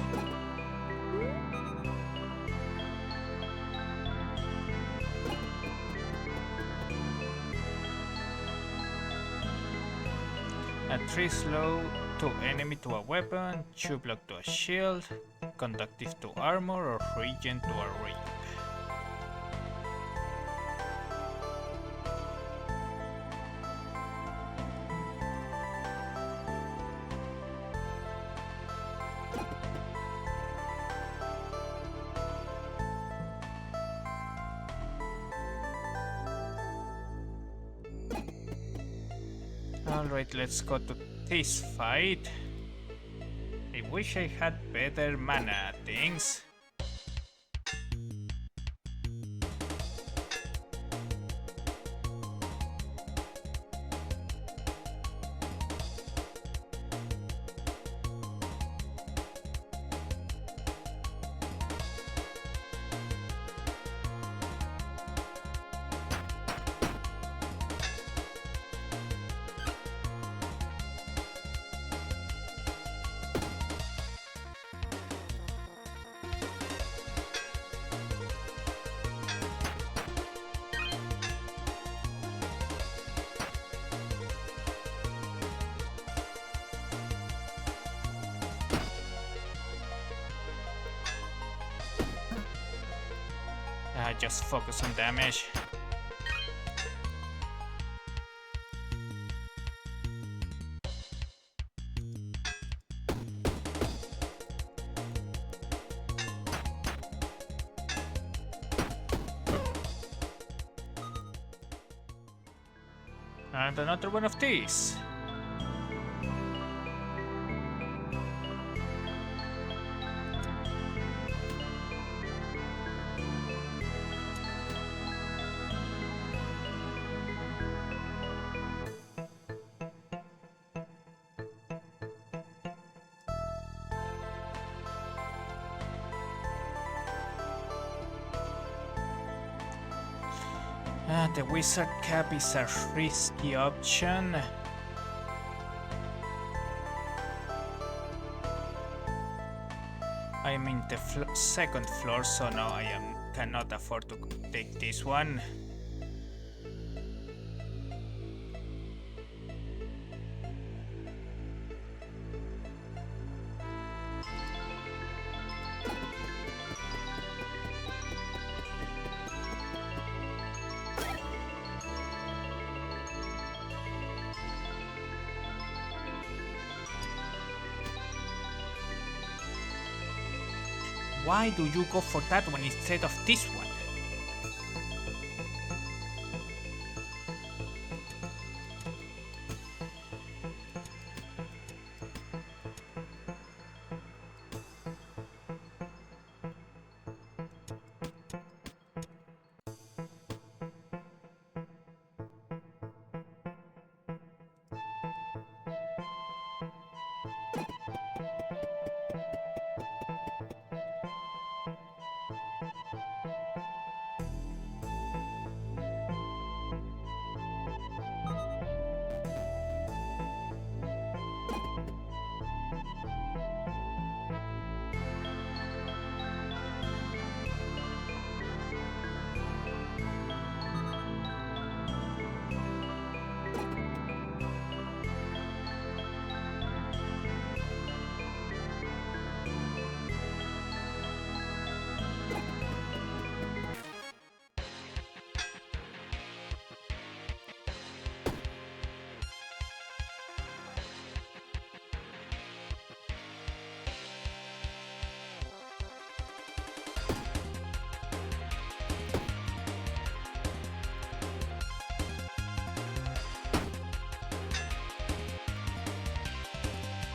3 slow to enemy to a weapon, 2 block to a shield, conductive to armor, or regen to a ring. Alright, let's go to this fight. I wish I had better mana things. Just focus on damage. And another one of these. The wizard cap is a risky option. I'm in the second floor, so no, cannot afford to take this one. Why do you go for that one instead of this one?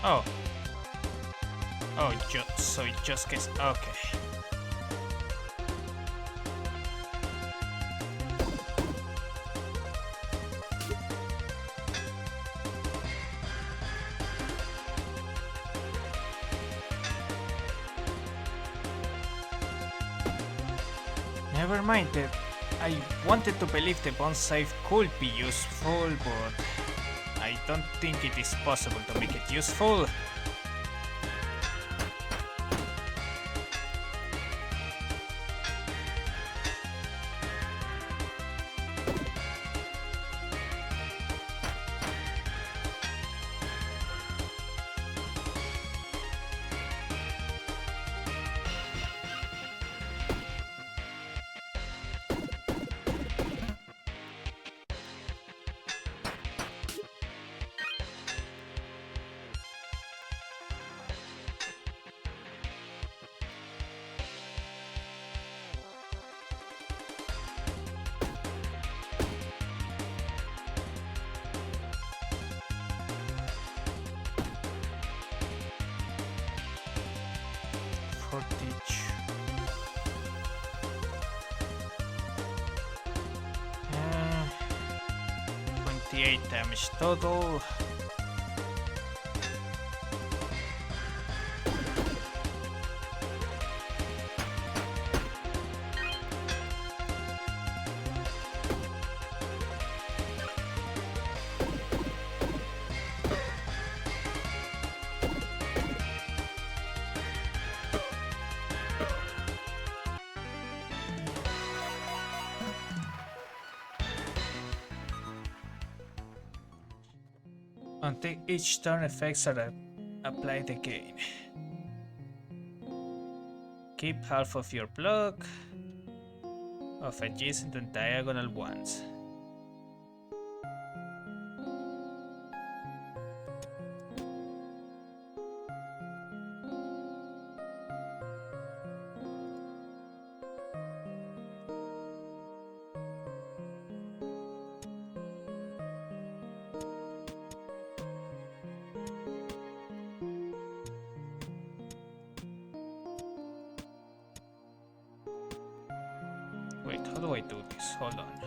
Oh. Oh, so it just gets... Okay. Never mind it. I wanted to believe the bonsai could be useful, but I don't think it is possible to make it useful. shortage. 28 damage total. Until each turn effects are applied again. Keep half of your block of adjacent and diagonal ones. Wait, how do I do this? Hold on.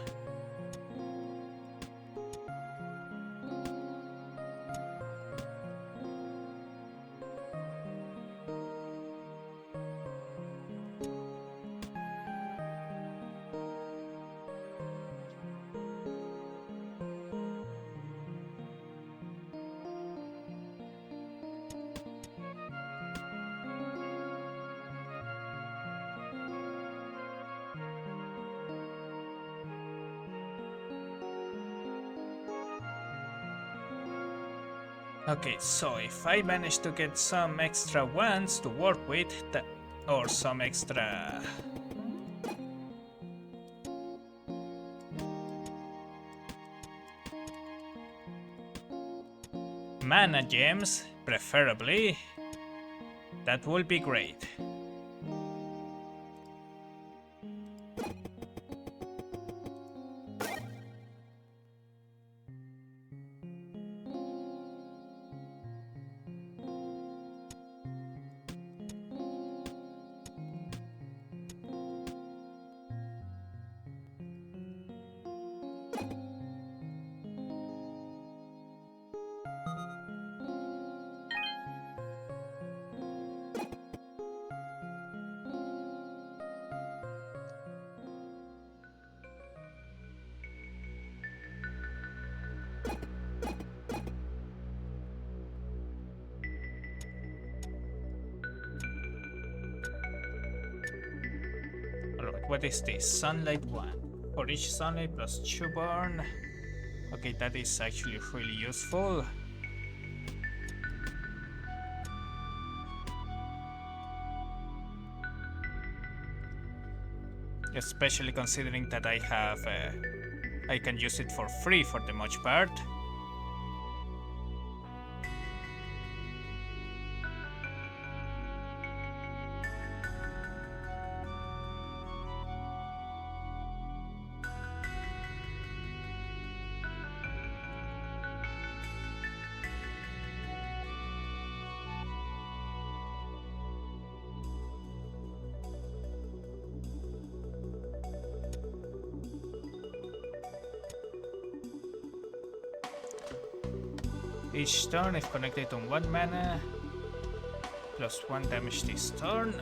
Okay, so if I manage to get some extra ones to work with, or some extra mana gems, preferably, that would be great. Alright, what is this? Sunlight 1. For each sunlight plus 2 burn. Okay, that is actually really useful. Especially considering that I have I can use it for free for the most part. Each turn, if connected on 1 mana, plus 1 damage this turn,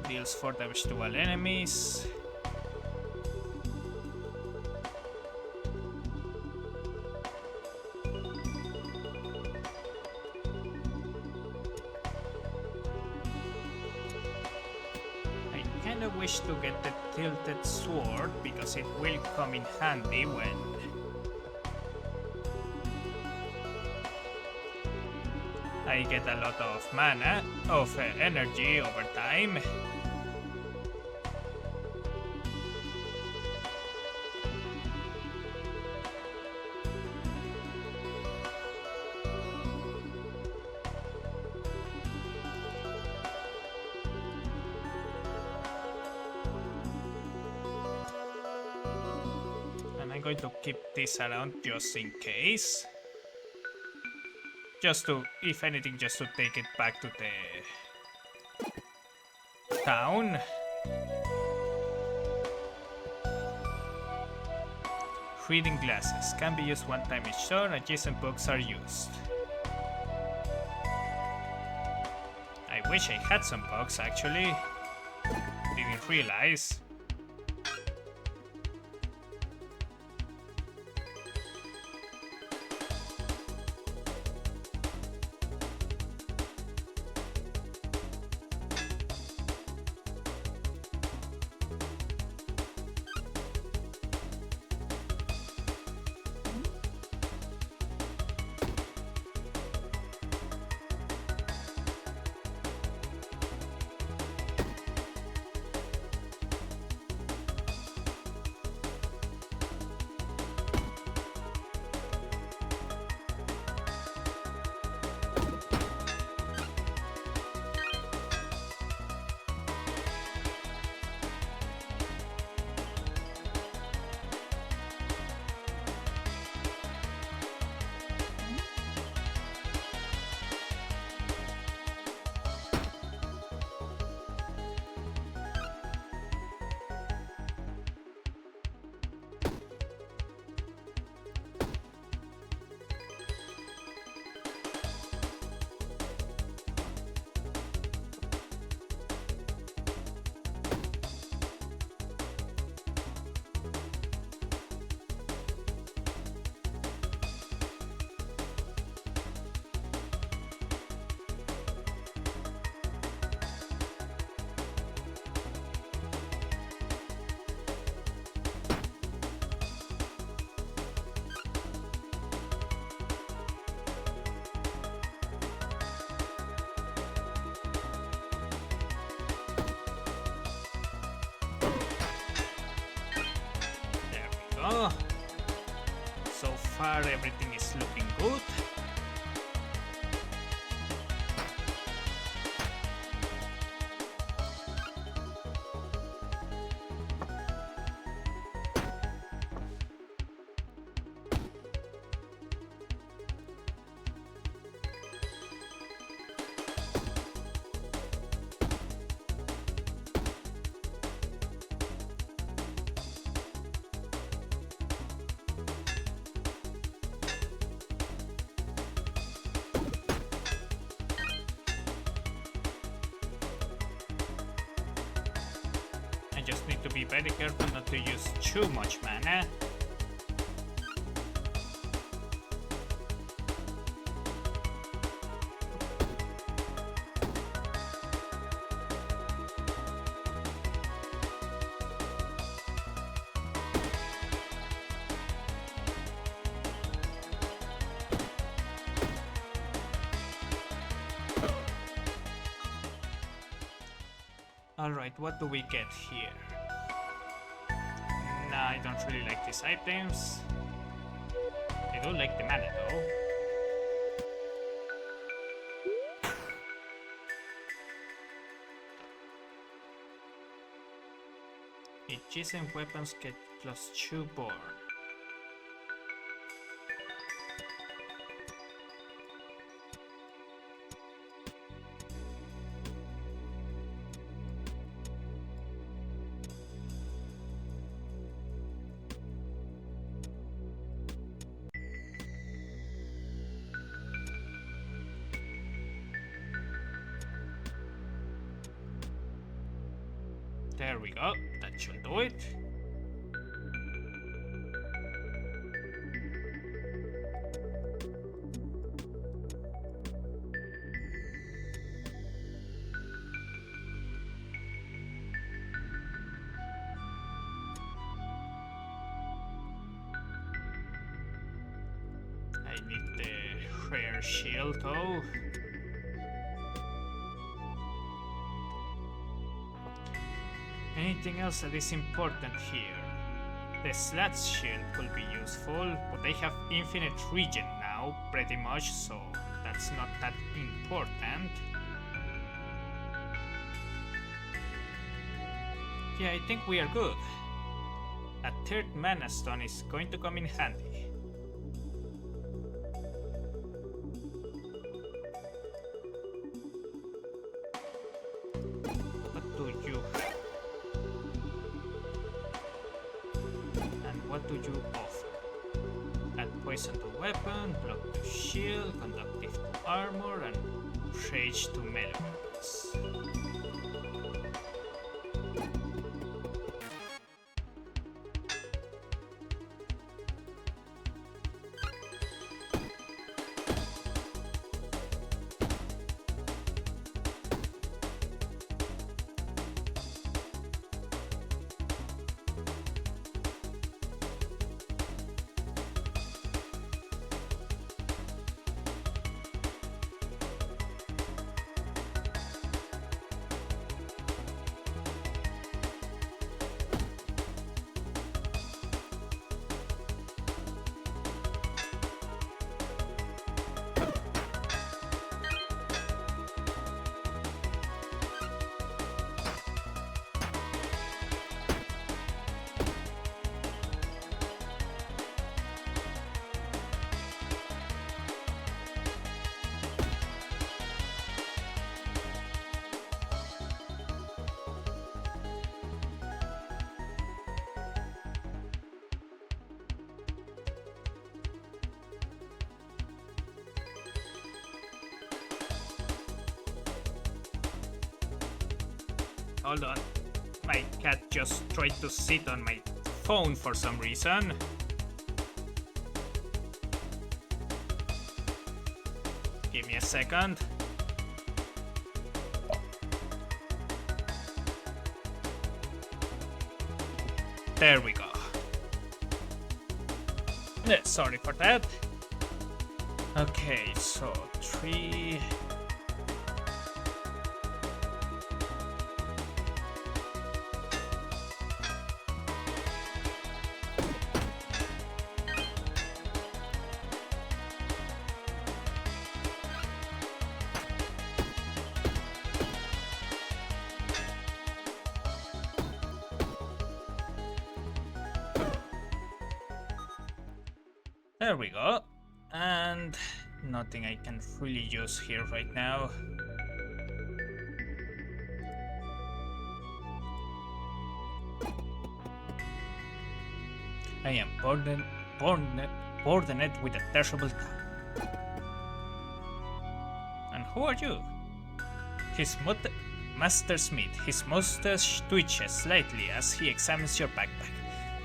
deals 4 damage to all enemies. I kinda wish to get the tilted sword because it will come in handy when I get a lot of mana, of energy over time. And I'm going to keep this around just in case. Just to, if anything, just to take it back to the town. Reading glasses can be used one time each turn. Adjacent books are used. I wish I had some books actually. Didn't realize. Oh, so far everything is looking good. I just need to be very careful not to use too much mana. Alright, what do we get here? Nah, I don't really like these items. I do like the mana though. Adjacent weapons get +2 burn. There we go, that should do it. I need the rare shield though. Anything else that is important here? The Slats shield could be useful, but they have infinite regen now, pretty much, so that's not that important. Yeah, I think we are good. A third mana stone is going to come in handy. What do What do you offer? Add poison to weapon, block to shield, conductive to armor, and rage to melee weapons. Hold on. My cat just tried to sit on my phone for some reason. Give me a second. There we go. Sorry for that. Okay, so 3... There we go. And nothing I can really use here right now. I am burdened with a terrible time. And who are you? Master Smith. His mustache twitches slightly as he examines your backpack.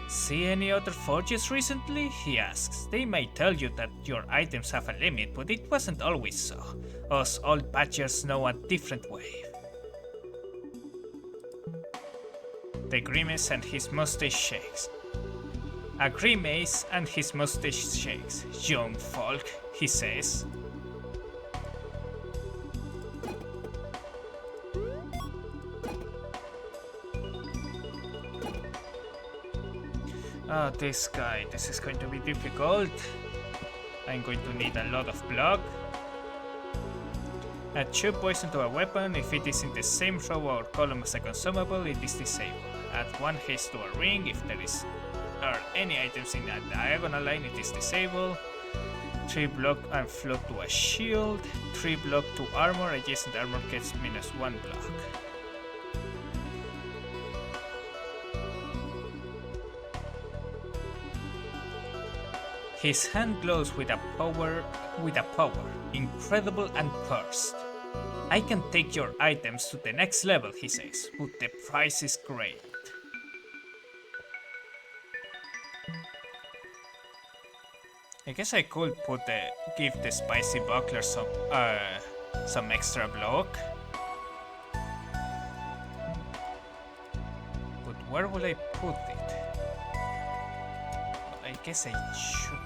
See any other forges recently? He asks. They may tell you that your items have a limit, but it wasn't always so. Us old badgers know a different way. The grimace and his mustache shakes. A grimace and his mustache shakes. Young folk, he says. Oh, this guy, this is going to be difficult. I'm going to need a lot of block. Add 2 poison to a weapon. If it is in the same row or column as a consumable, it is disabled. Add 1 haste to a ring. If there are any items in a diagonal line, it is disabled. 3 block and float to a shield. 3 block to armor. Adjacent armor gets -1 block. His hand glows with a power incredible and cursed. I can take your items to the next level, he says, but the price is great. I guess I could give the spicy buckler some extra block. But where will I put it? I guess I should.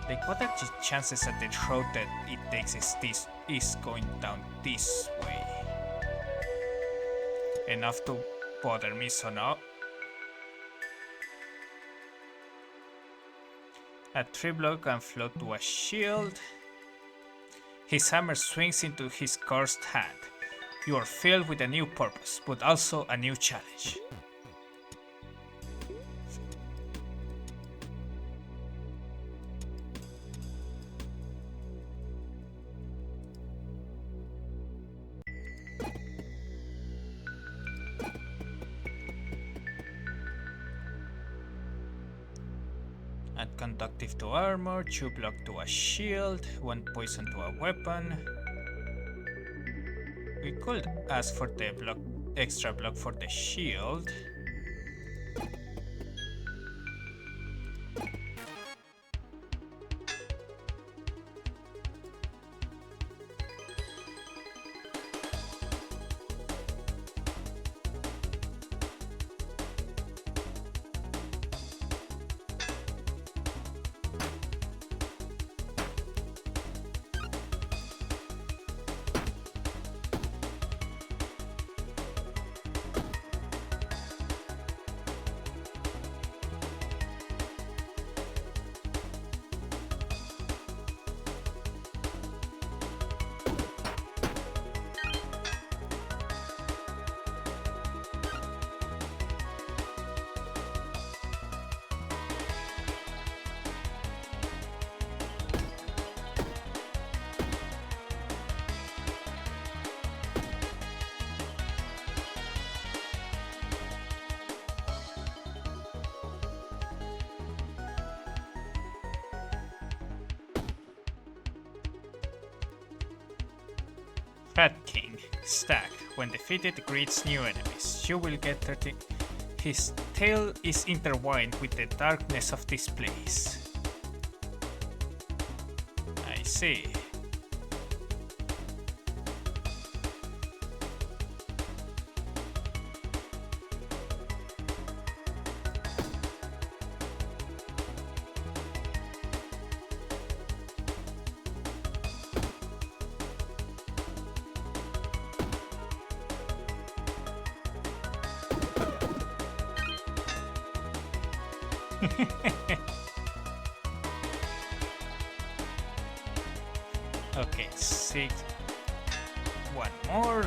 Like, what are the chances that the road that it takes is going down this way? Enough to bother me, so no. Add 3 block and float to a shield. His hammer swings into his cursed hand. You are filled with a new purpose, but also a new challenge. Add conductive to armor, 2 block to a shield, 1 poison to a weapon. We could ask for the extra block for the shield. Fat King. Stack. When defeated, greets new enemies. You will get 30. His tail is intertwined with the darkness of this place. I see. Okay, 6. One more.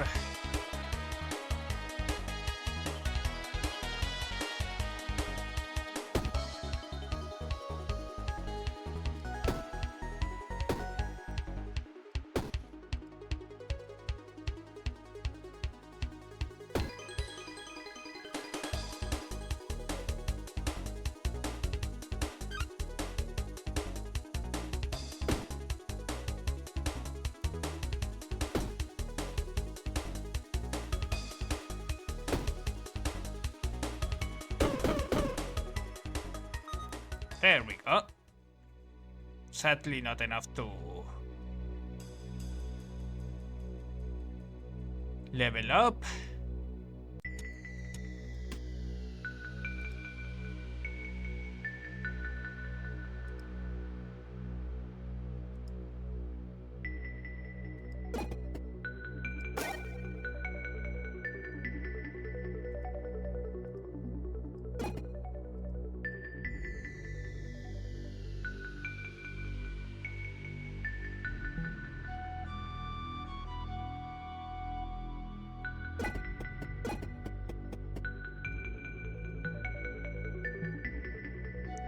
There we go. Sadly, not enough to level up.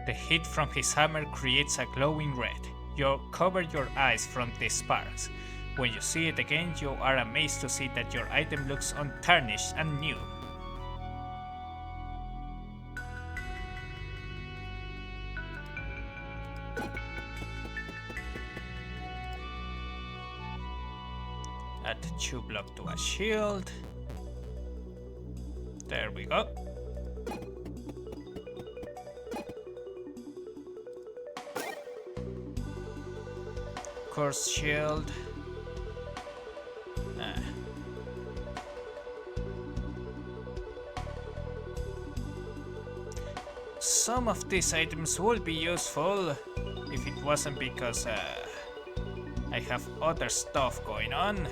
The heat from his hammer creates a glowing red. You cover your eyes from the sparks. When you see it again, you are amazed to see that your item looks untarnished and new. Add 2 block to a shield. There we go. Course shield. Some of these items would be useful if it wasn't because I have other stuff going on.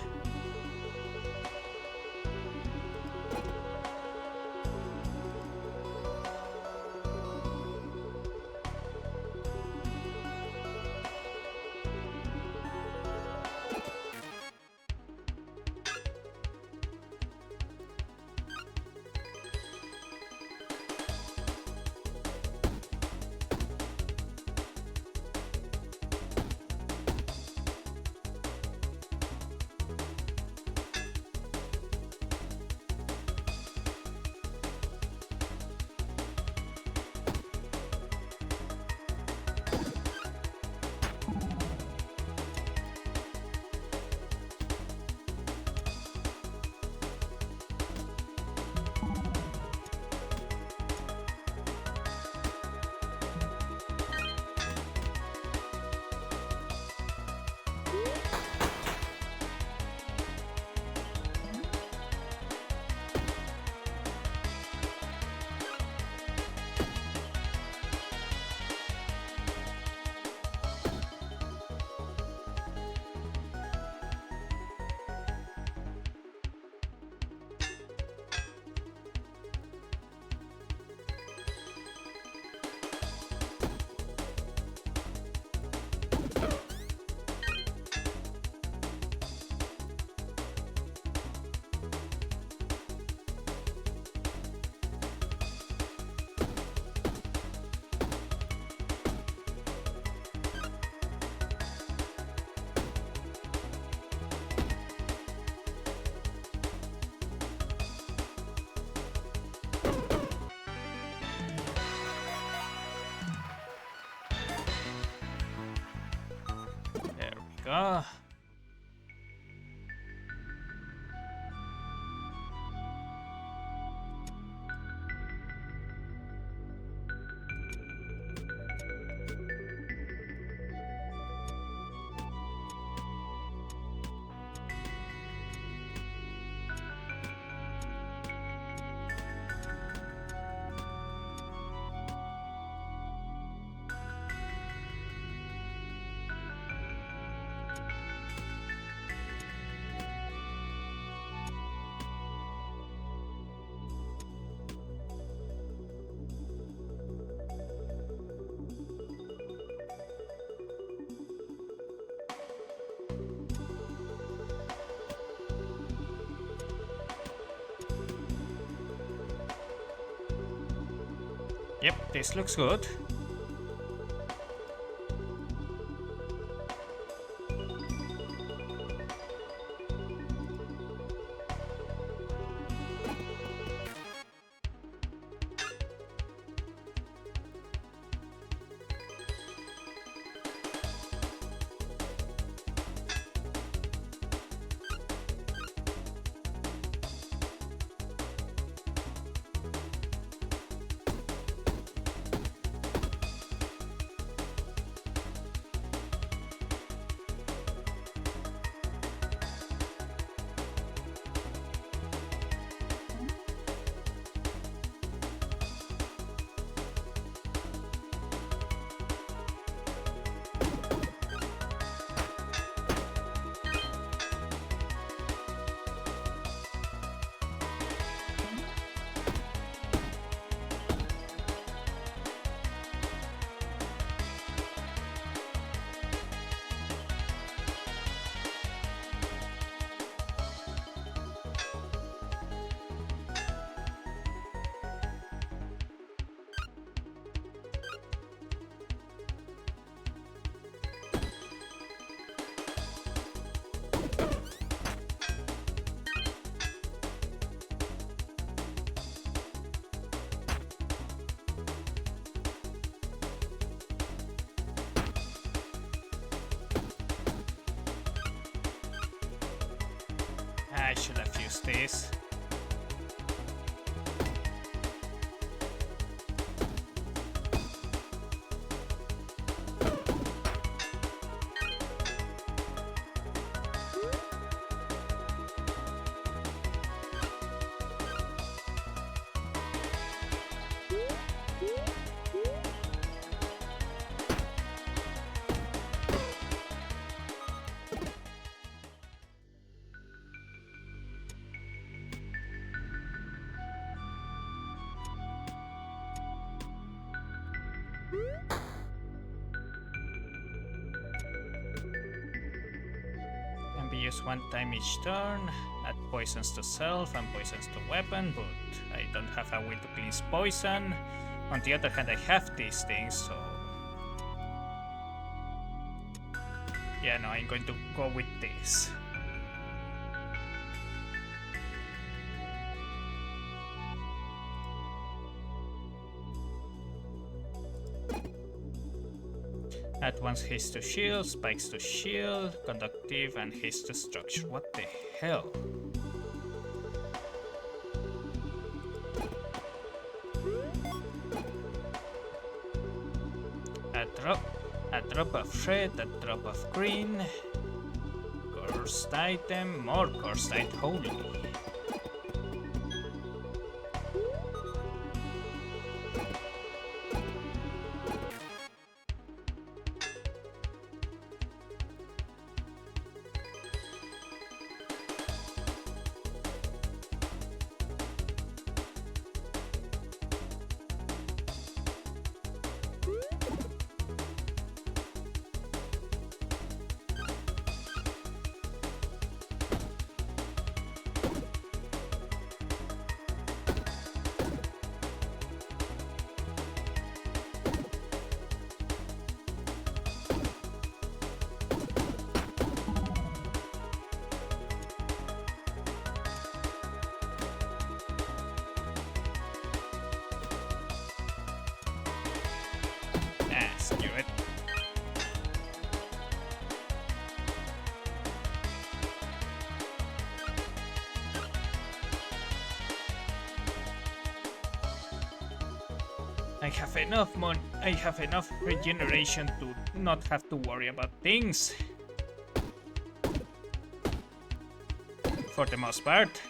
go. Yep, this looks good. I should have used this. Can be used one time each turn. Add poisons to self and poisons to weapon, but I don't have a way to cleanse poison. On the other hand, I have these things, so yeah, no, I'm going to go with this. Add once haste to shield, spikes to shield, conductive, and haste to structure. What the hell? A drop of red, a drop of green. Cursed item, more cursed item, holy. I have enough I have enough regeneration to not have to worry about things. For the most part.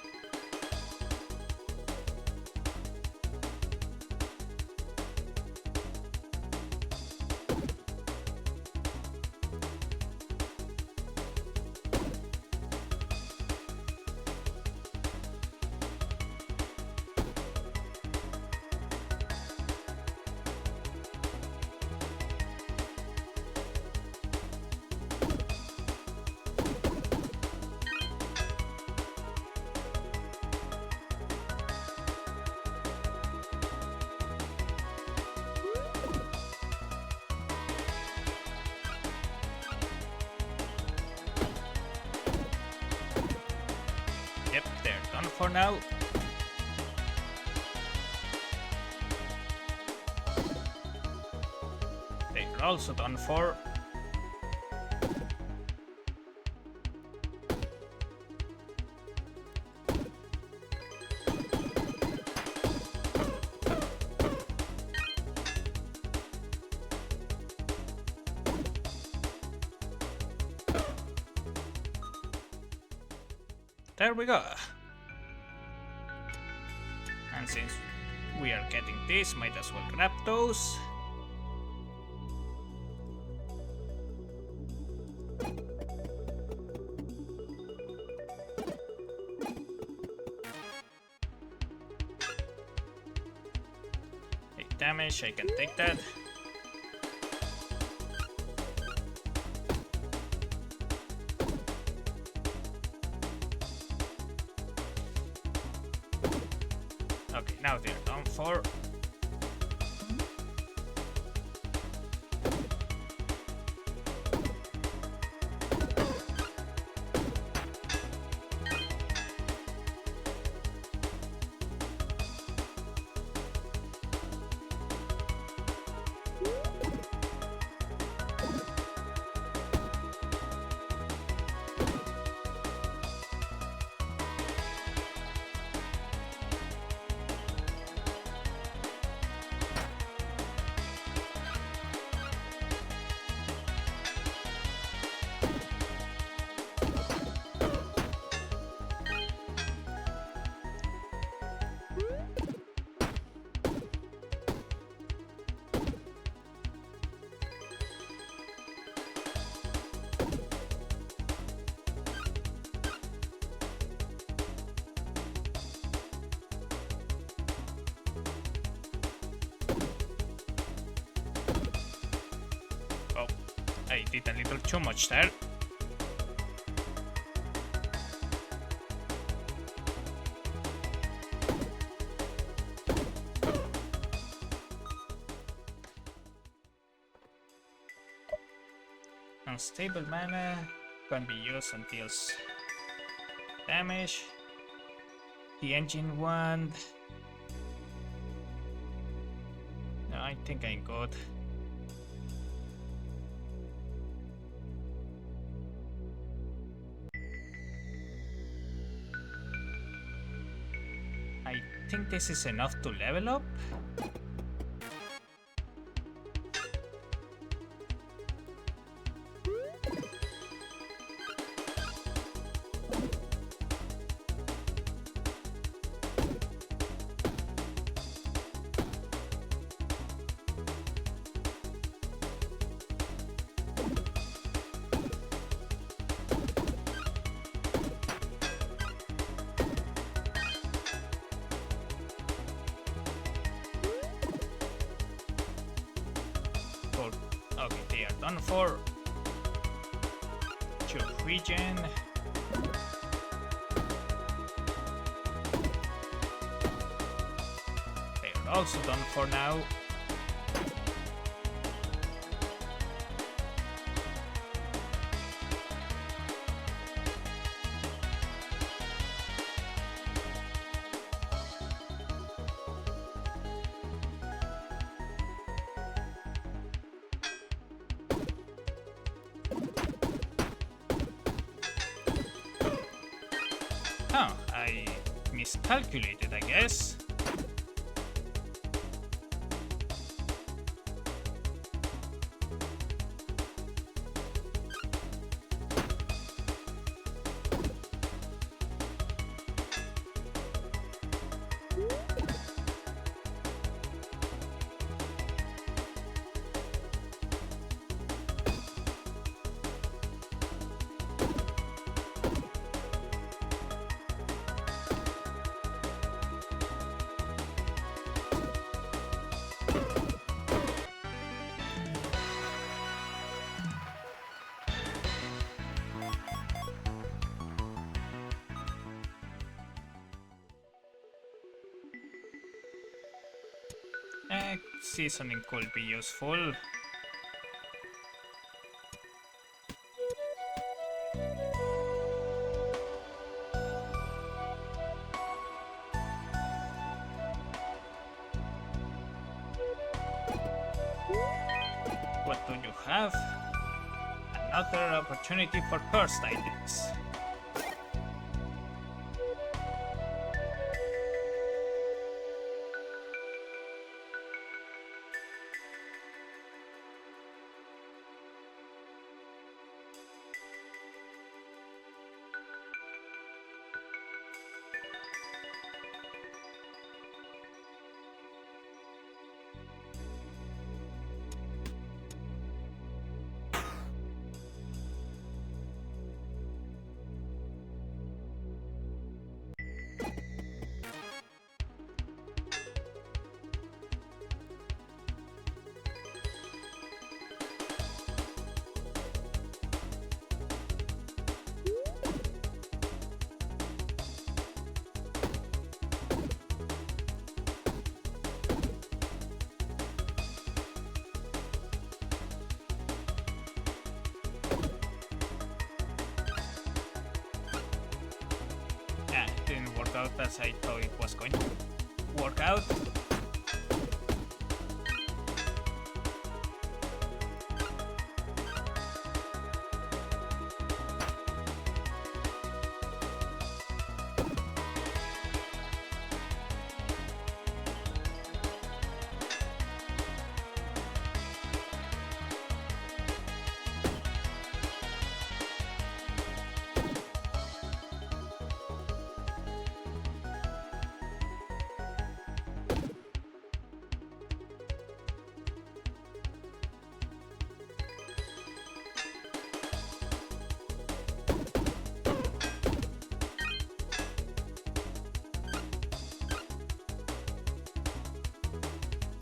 Yep, they're done for now. They're also done for. There we go. And since we are getting this, might as well grab those. Take damage, I can take that. Okay, now they're done for. Oh, I did a little too much there. Unstable mana can be used until damage. The engine wand. No, I think I'm good. I think this is enough to level up. Okay, they are done for. Choose regen. They are also done for now. Oh, I miscalculated, I guess. Seasoning could be useful. What do you have? Another opportunity for cursed items. Didn't work out as I thought it was going to work out.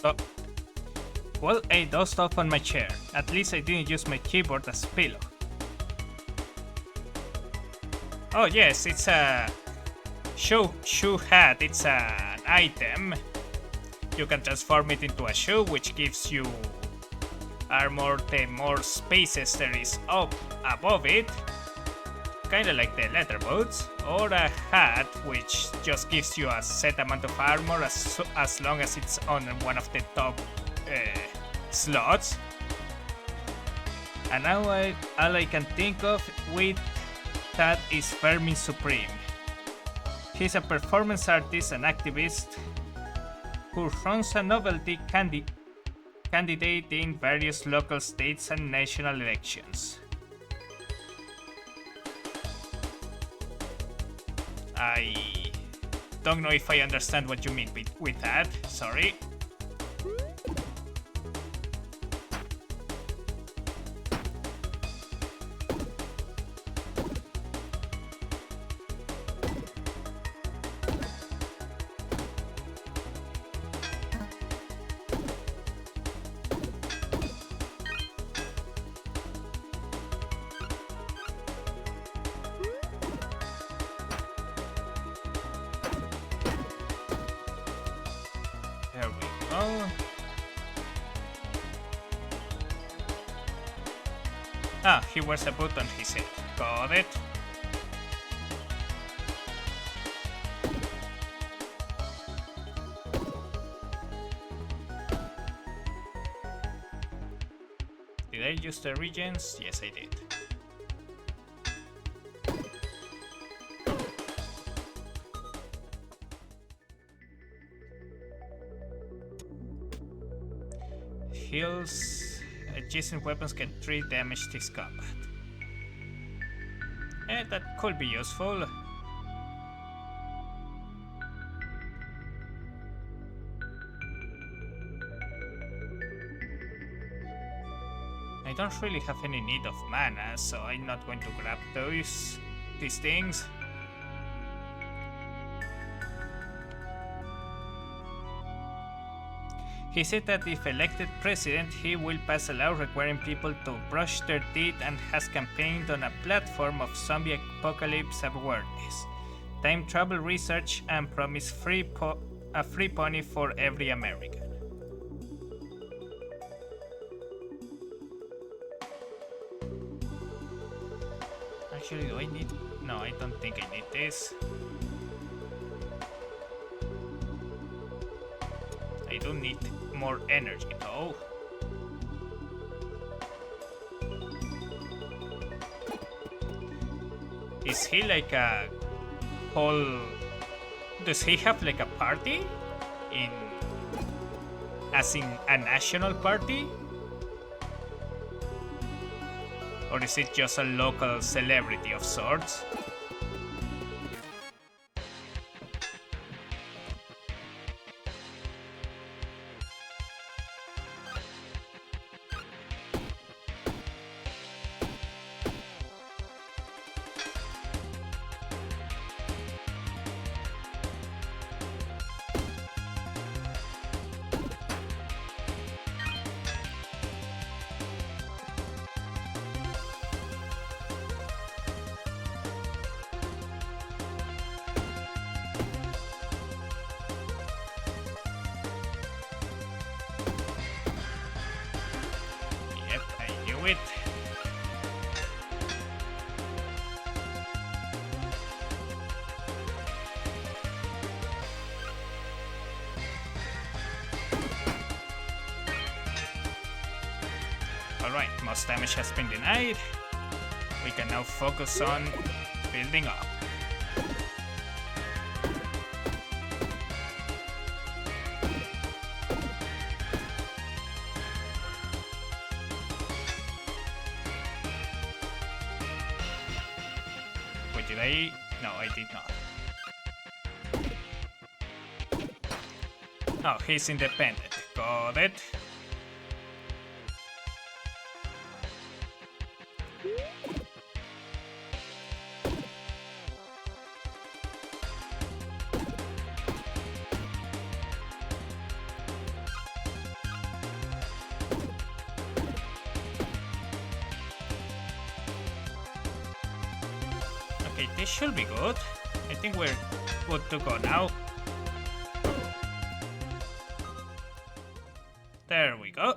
Oh. Well, I dozed off on my chair. At least I didn't use my keyboard as pillow. Oh yes, it's a shoe hat. It's an item. You can transform it into a shoe, which gives you armor the more spaces there is up above it. Kinda like the leather boots. Or a hat, which just gives you a set amount of armor as long as it's on one of the top slots. And now all I can think of with that is Fermin Supreme. He's a performance artist and activist who runs a novelty candidate in various local states and national elections. I don't know if I understand what you mean with that, sorry. There we go. Ah, he wears a boot on his head. Got it. Did I use the regens? Yes, I did. Heals. Adjacent weapons can 3 damage this combat. That could be useful. I don't really have any need of mana, so I'm not going to grab these things. He said that if elected president, he will pass a law requiring people to brush their teeth and has campaigned on a platform of zombie apocalypse awareness, time travel research, and promised a free pony for every American. Actually, do I need... No, I don't think I need this. I do need more energy though. Is he like a whole... Does he have like a party? As in a national party? Or is it just a local celebrity of sorts? It. Alright, most damage has been denied. We can now focus on building up. Did I? No, I did not. Oh, he's independent. Got it. Okay, this should be good. I think we're good to go now. There we go.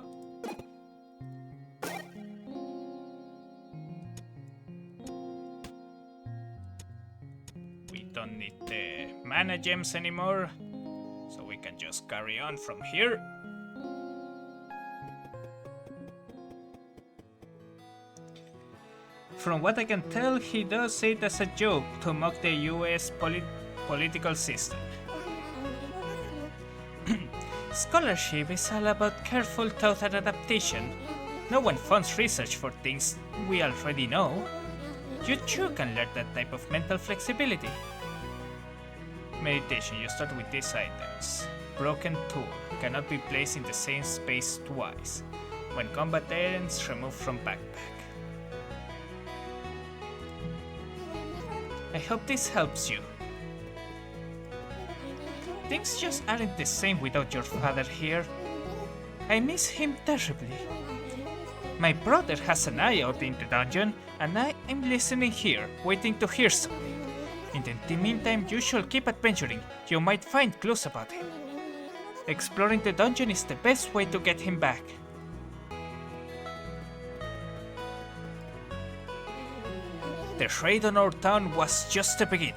We don't need the mana gems anymore, so we can just carry on from here. From what I can tell, he does it as a joke to mock the US political system. Scholarship is all about careful thought and adaptation. No one funds research for things we already know. You too can learn that type of mental flexibility. Meditation, you start with these items. Broken tool, cannot be placed in the same space twice. When combat ends, remove from backpack. I hope this helps you. Things just aren't the same without your father here. I miss him terribly. My brother has an eye out in the dungeon, and I am listening here, waiting to hear something. In the meantime, you shall keep adventuring. You might find clues about him. Exploring the dungeon is the best way to get him back. The raid on our town was just the beginning.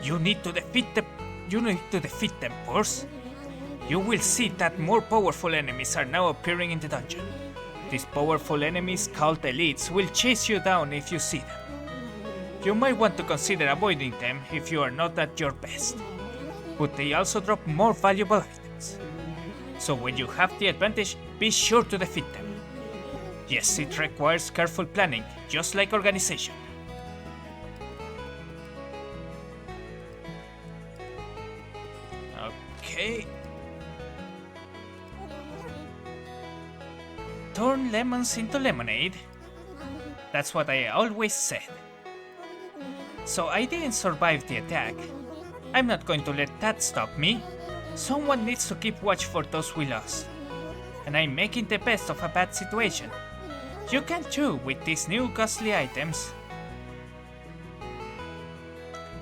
You need to defeat them, boss. You will see that more powerful enemies are now appearing in the dungeon. These powerful enemies, called elites, will chase you down if you see them. You might want to consider avoiding them if you are not at your best. But they also drop more valuable items. So when you have the advantage, be sure to defeat them. Yes, it requires careful planning, just like organization. Okay. Turn lemons into lemonade. That's what I always said. So I didn't survive the attack. I'm not going to let that stop me. Someone needs to keep watch for those we lost. And I'm making the best of a bad situation. You can too with these new costly items.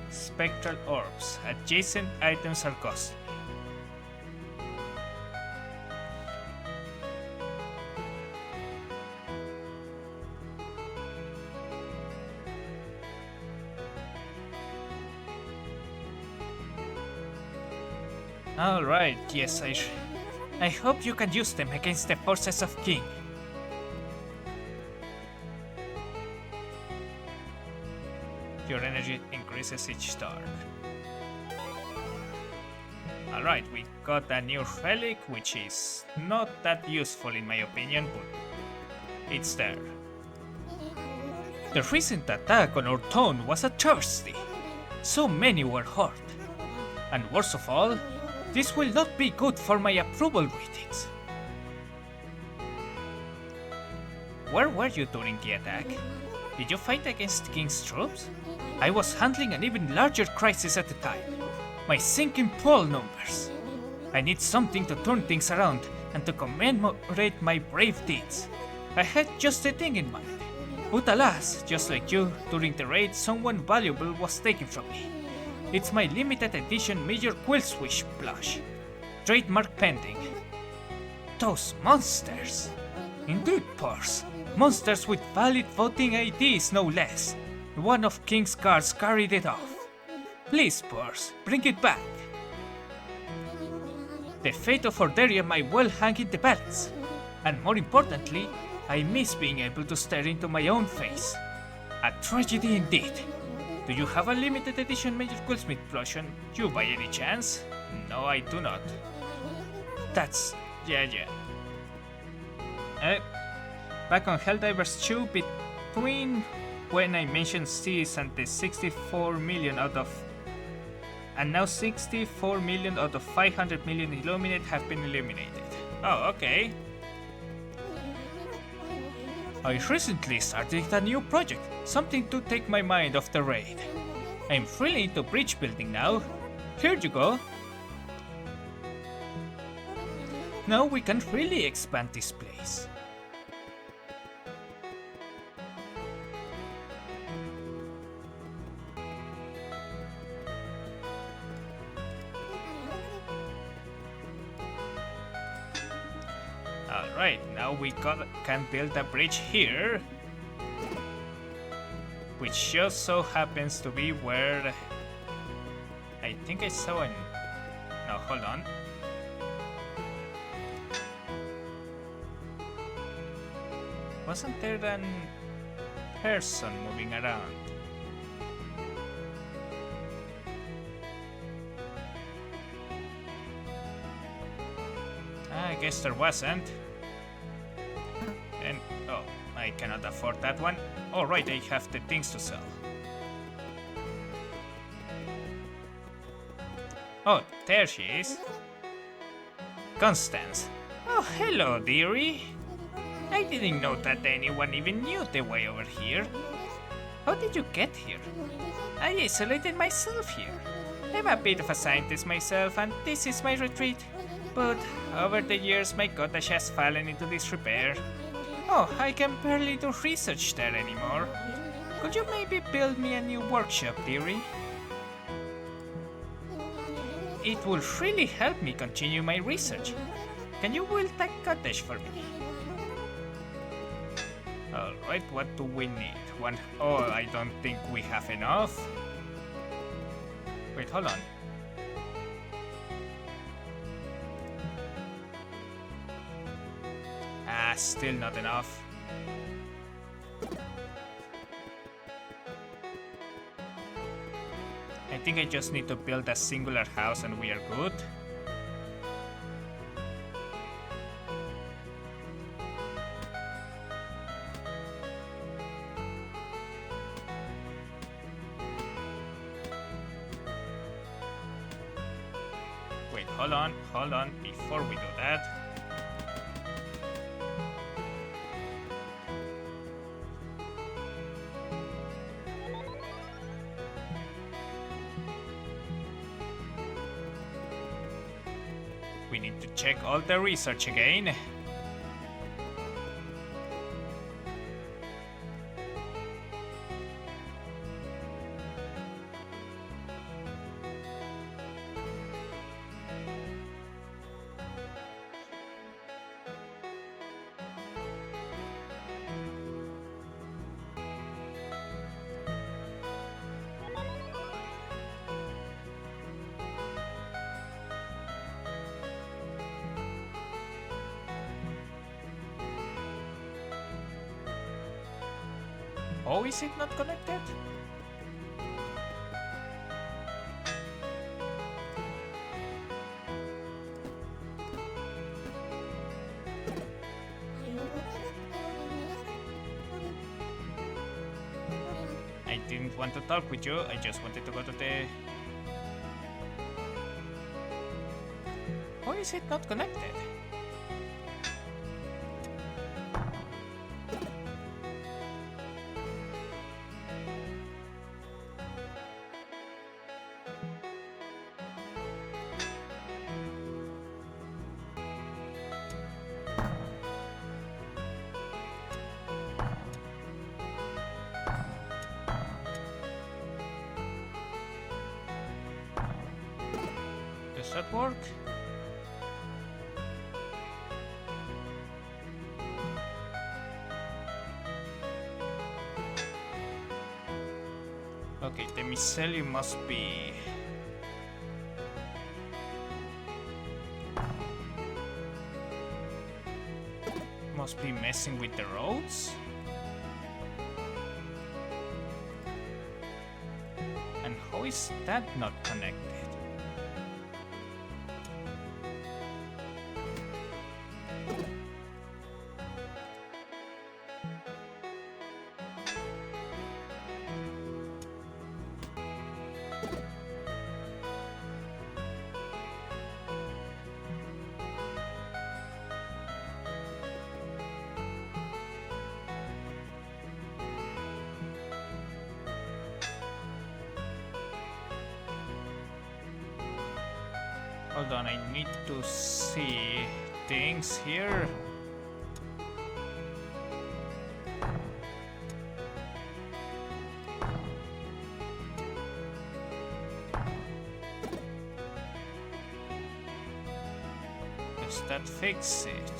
Spectral orbs. Adjacent items are costly. Alright, yes, I hope you can use them against the forces of King. Your energy increases each turn. Alright, we got a new relic, which is not that useful in my opinion, but it's there. The recent attack on our town was atrocity. So many were hurt. And worst of all, this will not be good for my approval ratings. Where were you during the attack? Did you fight against the King's troops? I was handling an even larger crisis at the time. My sinking poll numbers. I need something to turn things around and to commemorate my brave deeds. I had just the thing in mind. But alas, just like you, during the raid someone valuable was taken from me. It's my limited edition Major Quillswish plush. Trademark pending. Those monsters! Indeed, Purse. Monsters with valid voting IDs, no less. One of King's guards carried it off. Please, Purse, bring it back. The fate of Orderia might well hang in the balance. And more importantly, I miss being able to stare into my own face. A tragedy indeed. Do you have a limited edition Major Quillsmith plush on you by any chance? No, I do not. That's... yeah. Back on Helldivers 2, between when I mentioned Seas and the 64 million out of... and now 64 million out of 500 million Illuminate have been eliminated. Oh, okay. I recently started a new project, something to take my mind off the raid. I'm really into bridge building now. Here you go. Now we can really expand this place. Alright, now we can build a bridge here. Which just so happens to be where... I think I saw an... no, hold on. Wasn't there a person moving around? I guess there wasn't. And oh, I cannot afford that one. Alright, I have the things to sell. Oh, there she is. Constance. Oh, hello, dearie. I didn't know that anyone even knew the way over here. How did you get here? I isolated myself here. I'm a bit of a scientist myself, and this is my retreat. But over the years, my cottage has fallen into disrepair. Oh, I can barely do research there anymore. Could you maybe build me a new workshop, dearie? It will really help me continue my research. Can you build a cottage for me? Alright, what do we need? One... oh, I don't think we have enough. Wait, hold on. Still not enough. I think I just need to build a singular house and we are good. Wait, hold on, before we do that. We need to check all the research again. Oh, is it not connected? I didn't want to talk with you, I just wanted to go to the... How is it not connected? Does that work? Okay, the mycelium must be... must be messing with the roads? And how is that not connected? Hold on, I need to see things here. Does that fix it?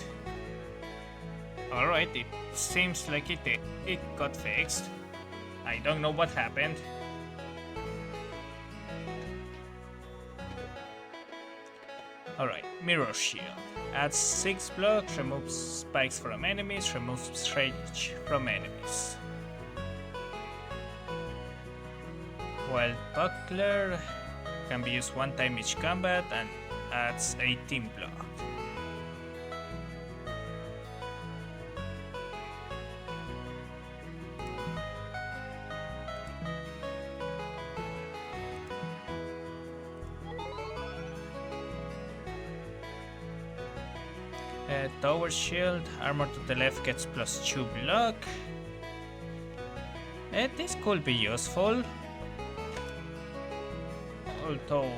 Alright, it seems like it got fixed. I don't know what happened. Alright, mirror shield. Adds 6 blocks, removes spikes from enemies, removes rage from enemies. While buckler can be used one time each combat and adds 18 block. Tower shield, armor to the left gets +2 block. This could be useful. Although,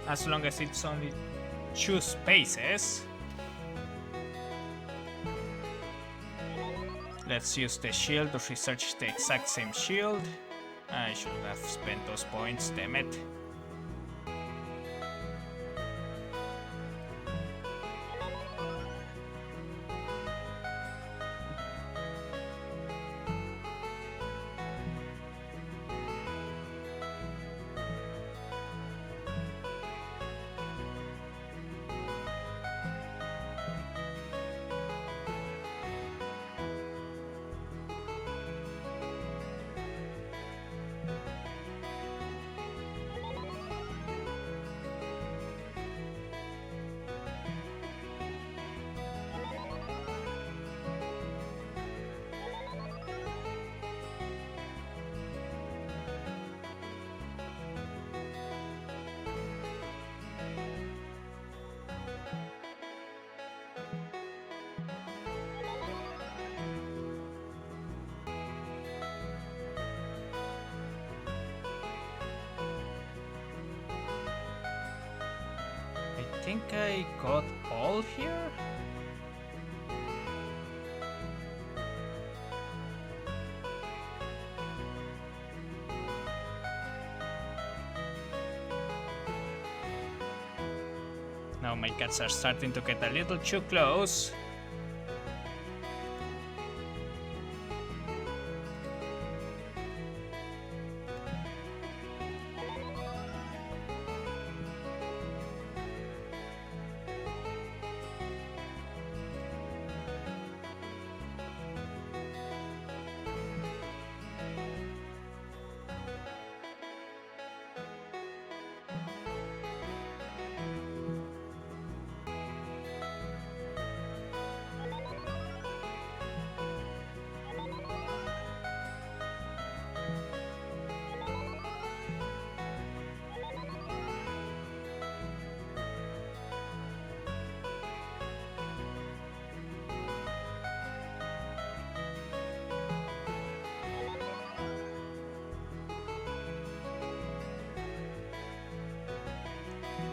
as long as it's only 2 spaces. Let's use the shield to research the exact same shield. I should have spent those points, damn it. I think I got all here. Now my cats are starting to get a little too close.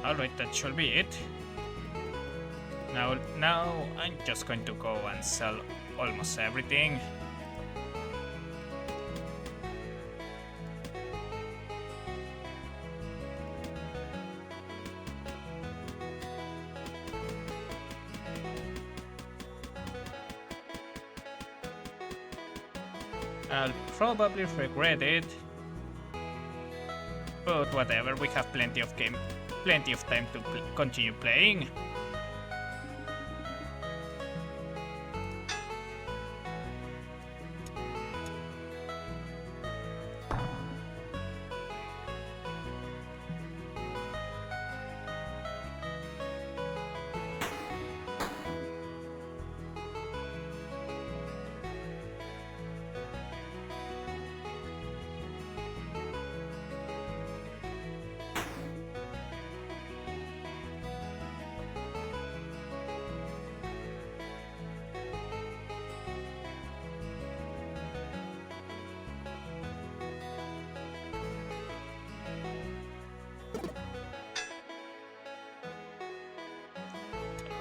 Alright, that should be it. Now I'm just going to go and sell almost everything. I'll probably regret it, but whatever, we have plenty of time to continue playing.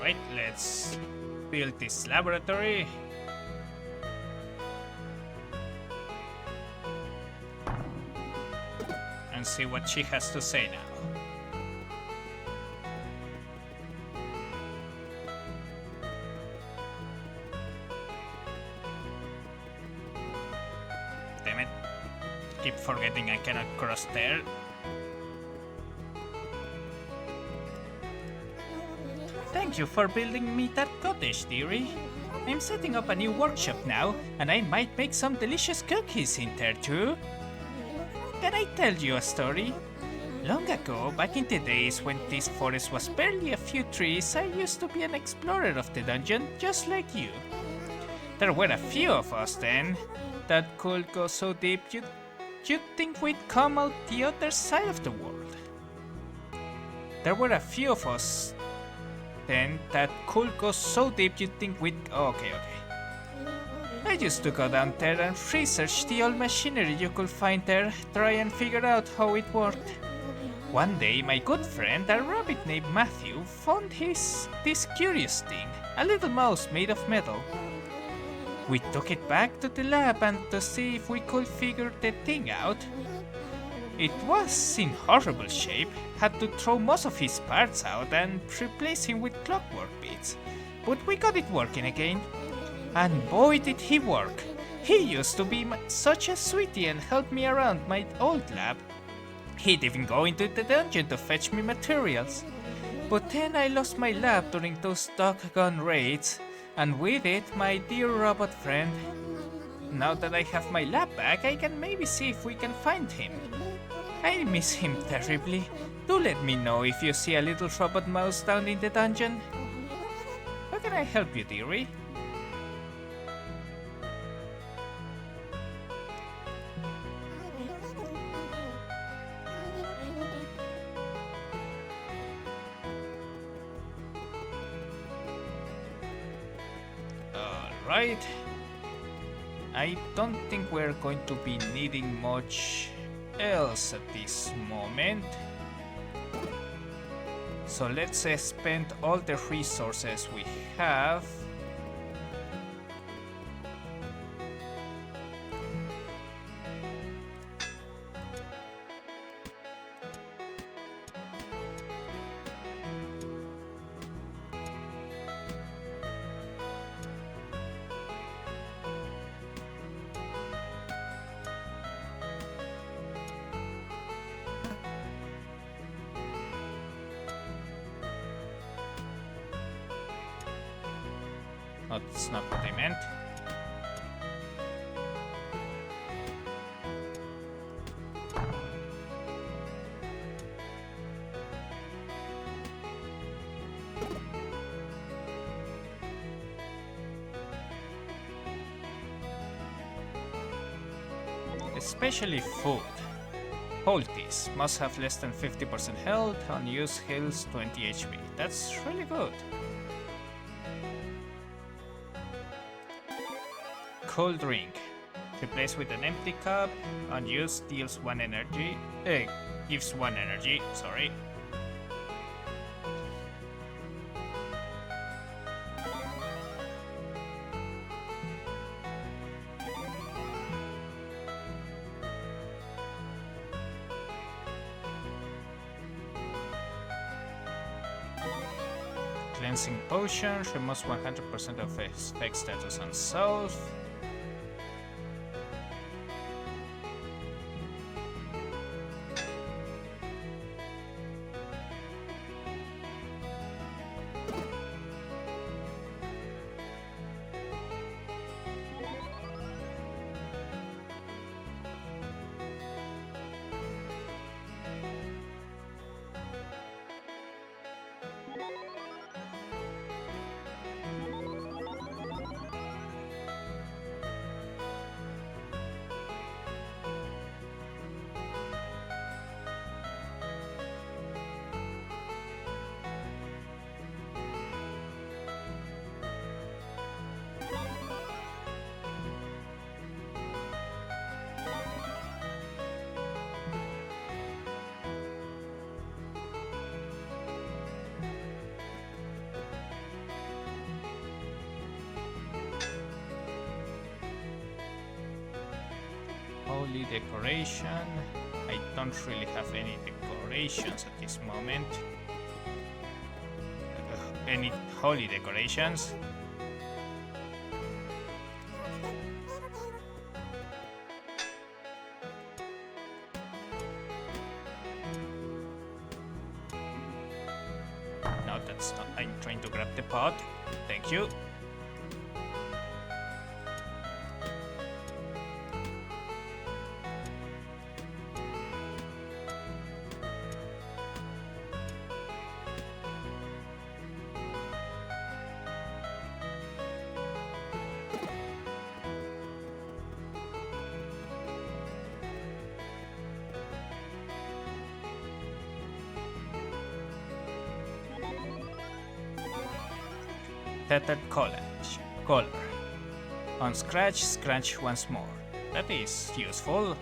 Right, let's build this laboratory. And see what she has to say now. Damn it. Keep forgetting I cannot cross there. Thank you for building me that cottage, dearie. I'm setting up a new workshop now, and I might make some delicious cookies in there too. Can I tell you a story? Long ago, back in the days when this forest was barely a few trees, I used to be an explorer of the dungeon, just like you. There were a few of us then that could go so deep you'd think we'd come out the other side of the world. There were a few of us then that could go so deep you'd think we'd... Okay. I used to go down there and research the old machinery you could find there, try and figure out how it worked. One day, my good friend, a rabbit named Matthew, found this curious thing, a little mouse made of metal. We took it back to the lab and to see if we could figure the thing out. It was in horrible shape, had to throw most of his parts out and replace him with clockwork bits, but we got it working again. And boy did he work! He used to be such a sweetie and help me around my old lab. He'd even go into the dungeon to fetch me materials. But then I lost my lab during those doggone raids, and with it my dear robot friend. Now that I have my lab back, I can maybe see if we can find him. I miss him terribly. Do let me know if you see a little robot mouse down in the dungeon. How can I help you, dearie? Alright. I don't think we're going to be needing much else at this moment. So let's spend all the resources we have. Oh, that's not what I meant. Especially food. Poultice must have less than 50% health, unused heals 20 HP. That's really good. Cold drink. Replace with an empty cup. Unused deals 1 energy. Gives 1 energy, sorry. Cleansing potion removes 100% of effect status on self. Holy decoration. I don't really have any decorations at this moment. Any holy decorations? No, that's not. I'm trying to grab the pot. Thank you. Tethered collar. On scratch, scratch once more. That is useful.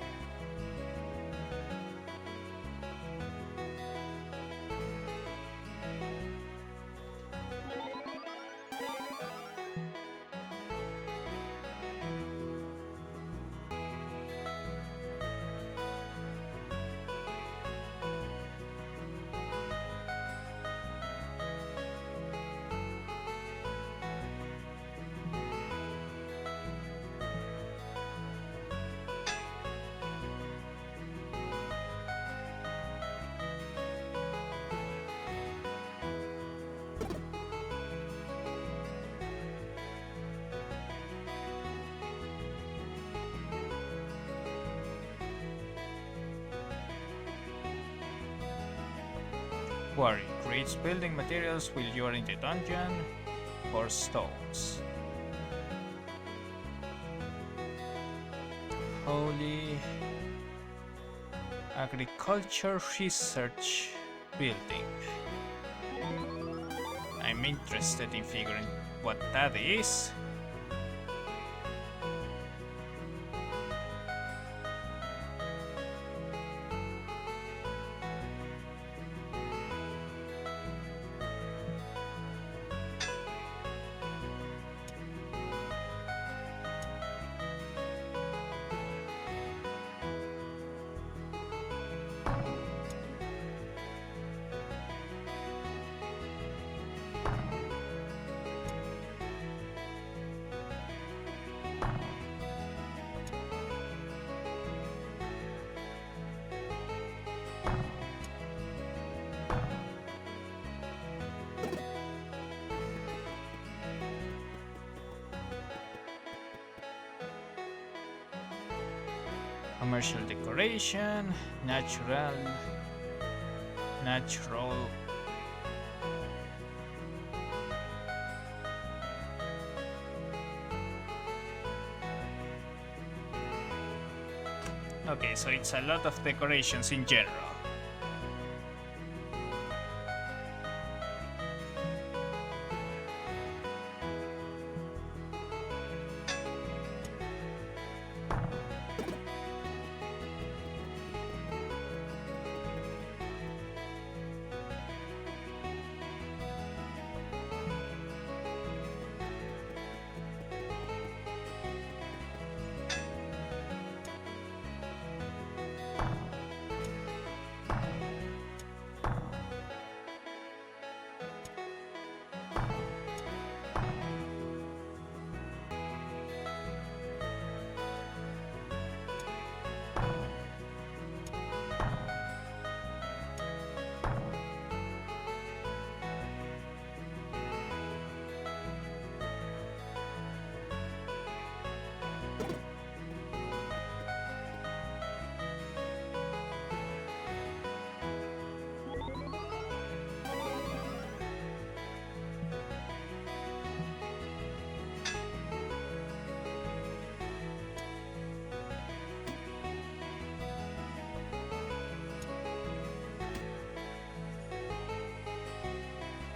Quarry creates building materials while you are in the dungeon or stones. Holy Agriculture Research Building. I'm interested in figuring what that is. Commercial decoration, natural. Okay, so it's a lot of decorations in general.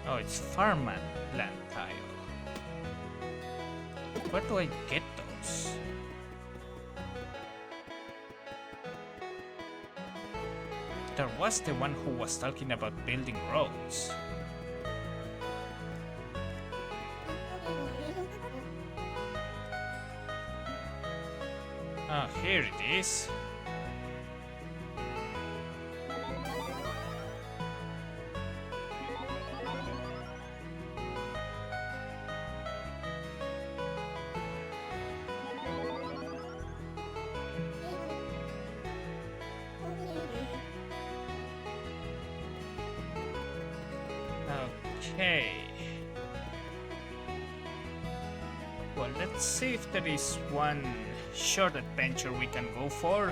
Oh, it's farmland tile. Where do I get those? There was the one who was talking about building roads. Ah, here it is. Okay. Well, let's see if there is one short adventure we can go for.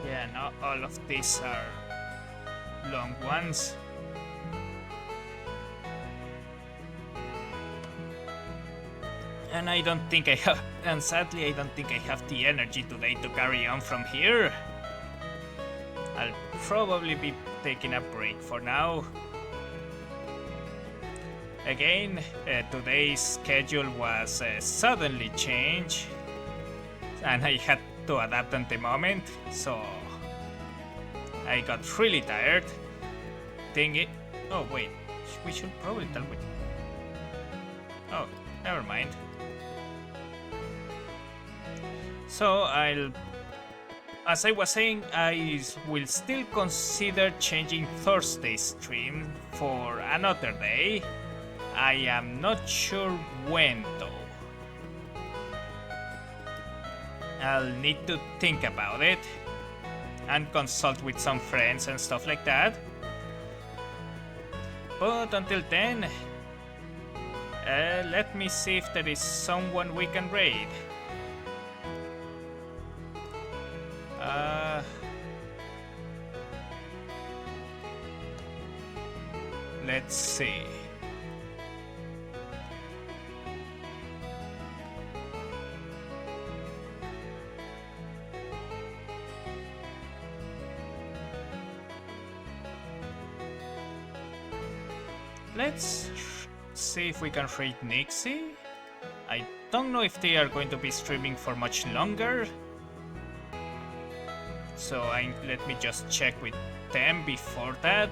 Yeah, not all of these are long ones. And I don't think I have, and sadly I don't think I have the energy today to carry on from here. I'll probably be taking a break for now. Again, today's schedule was suddenly changed, and I had to adapt on the moment, so I got really tired. Oh wait, we should probably tell with. Oh, never mind. So as I was saying, I will still consider changing Thursday's stream for another day. I am not sure when though. I'll need to think about it and consult with some friends and stuff like that. But until then, let me see if there is someone we can raid. Let's see. Let's see if we can raid Nixie. I don't know if they are going to be streaming for much longer. So let me just check with them before that.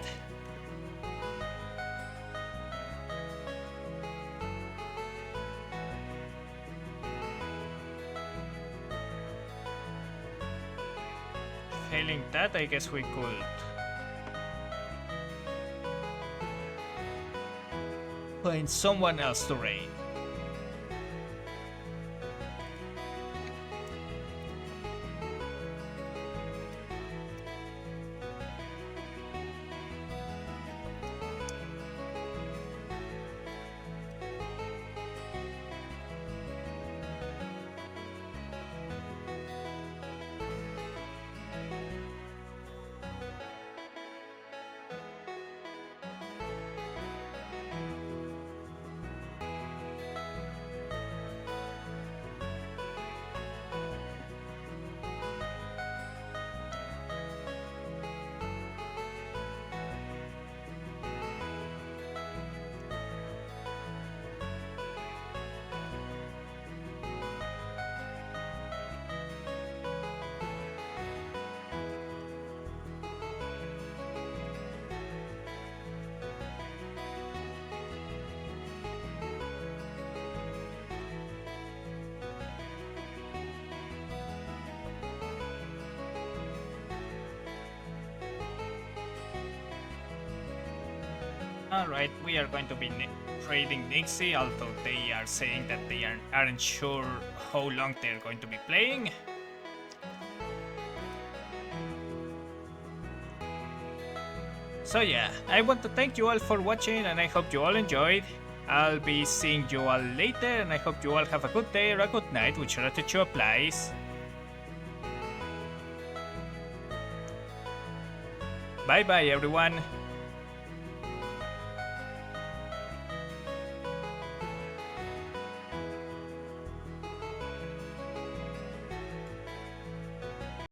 Failing that, I guess we could find someone else to raid. Alright, we are going to be trading Nixie, although they are saying that they aren't sure how long they're going to be playing. So yeah, I want to thank you all for watching and I hope you all enjoyed. I'll be seeing you all later and I hope you all have a good day or a good night, whichever attitude applies. Bye bye everyone.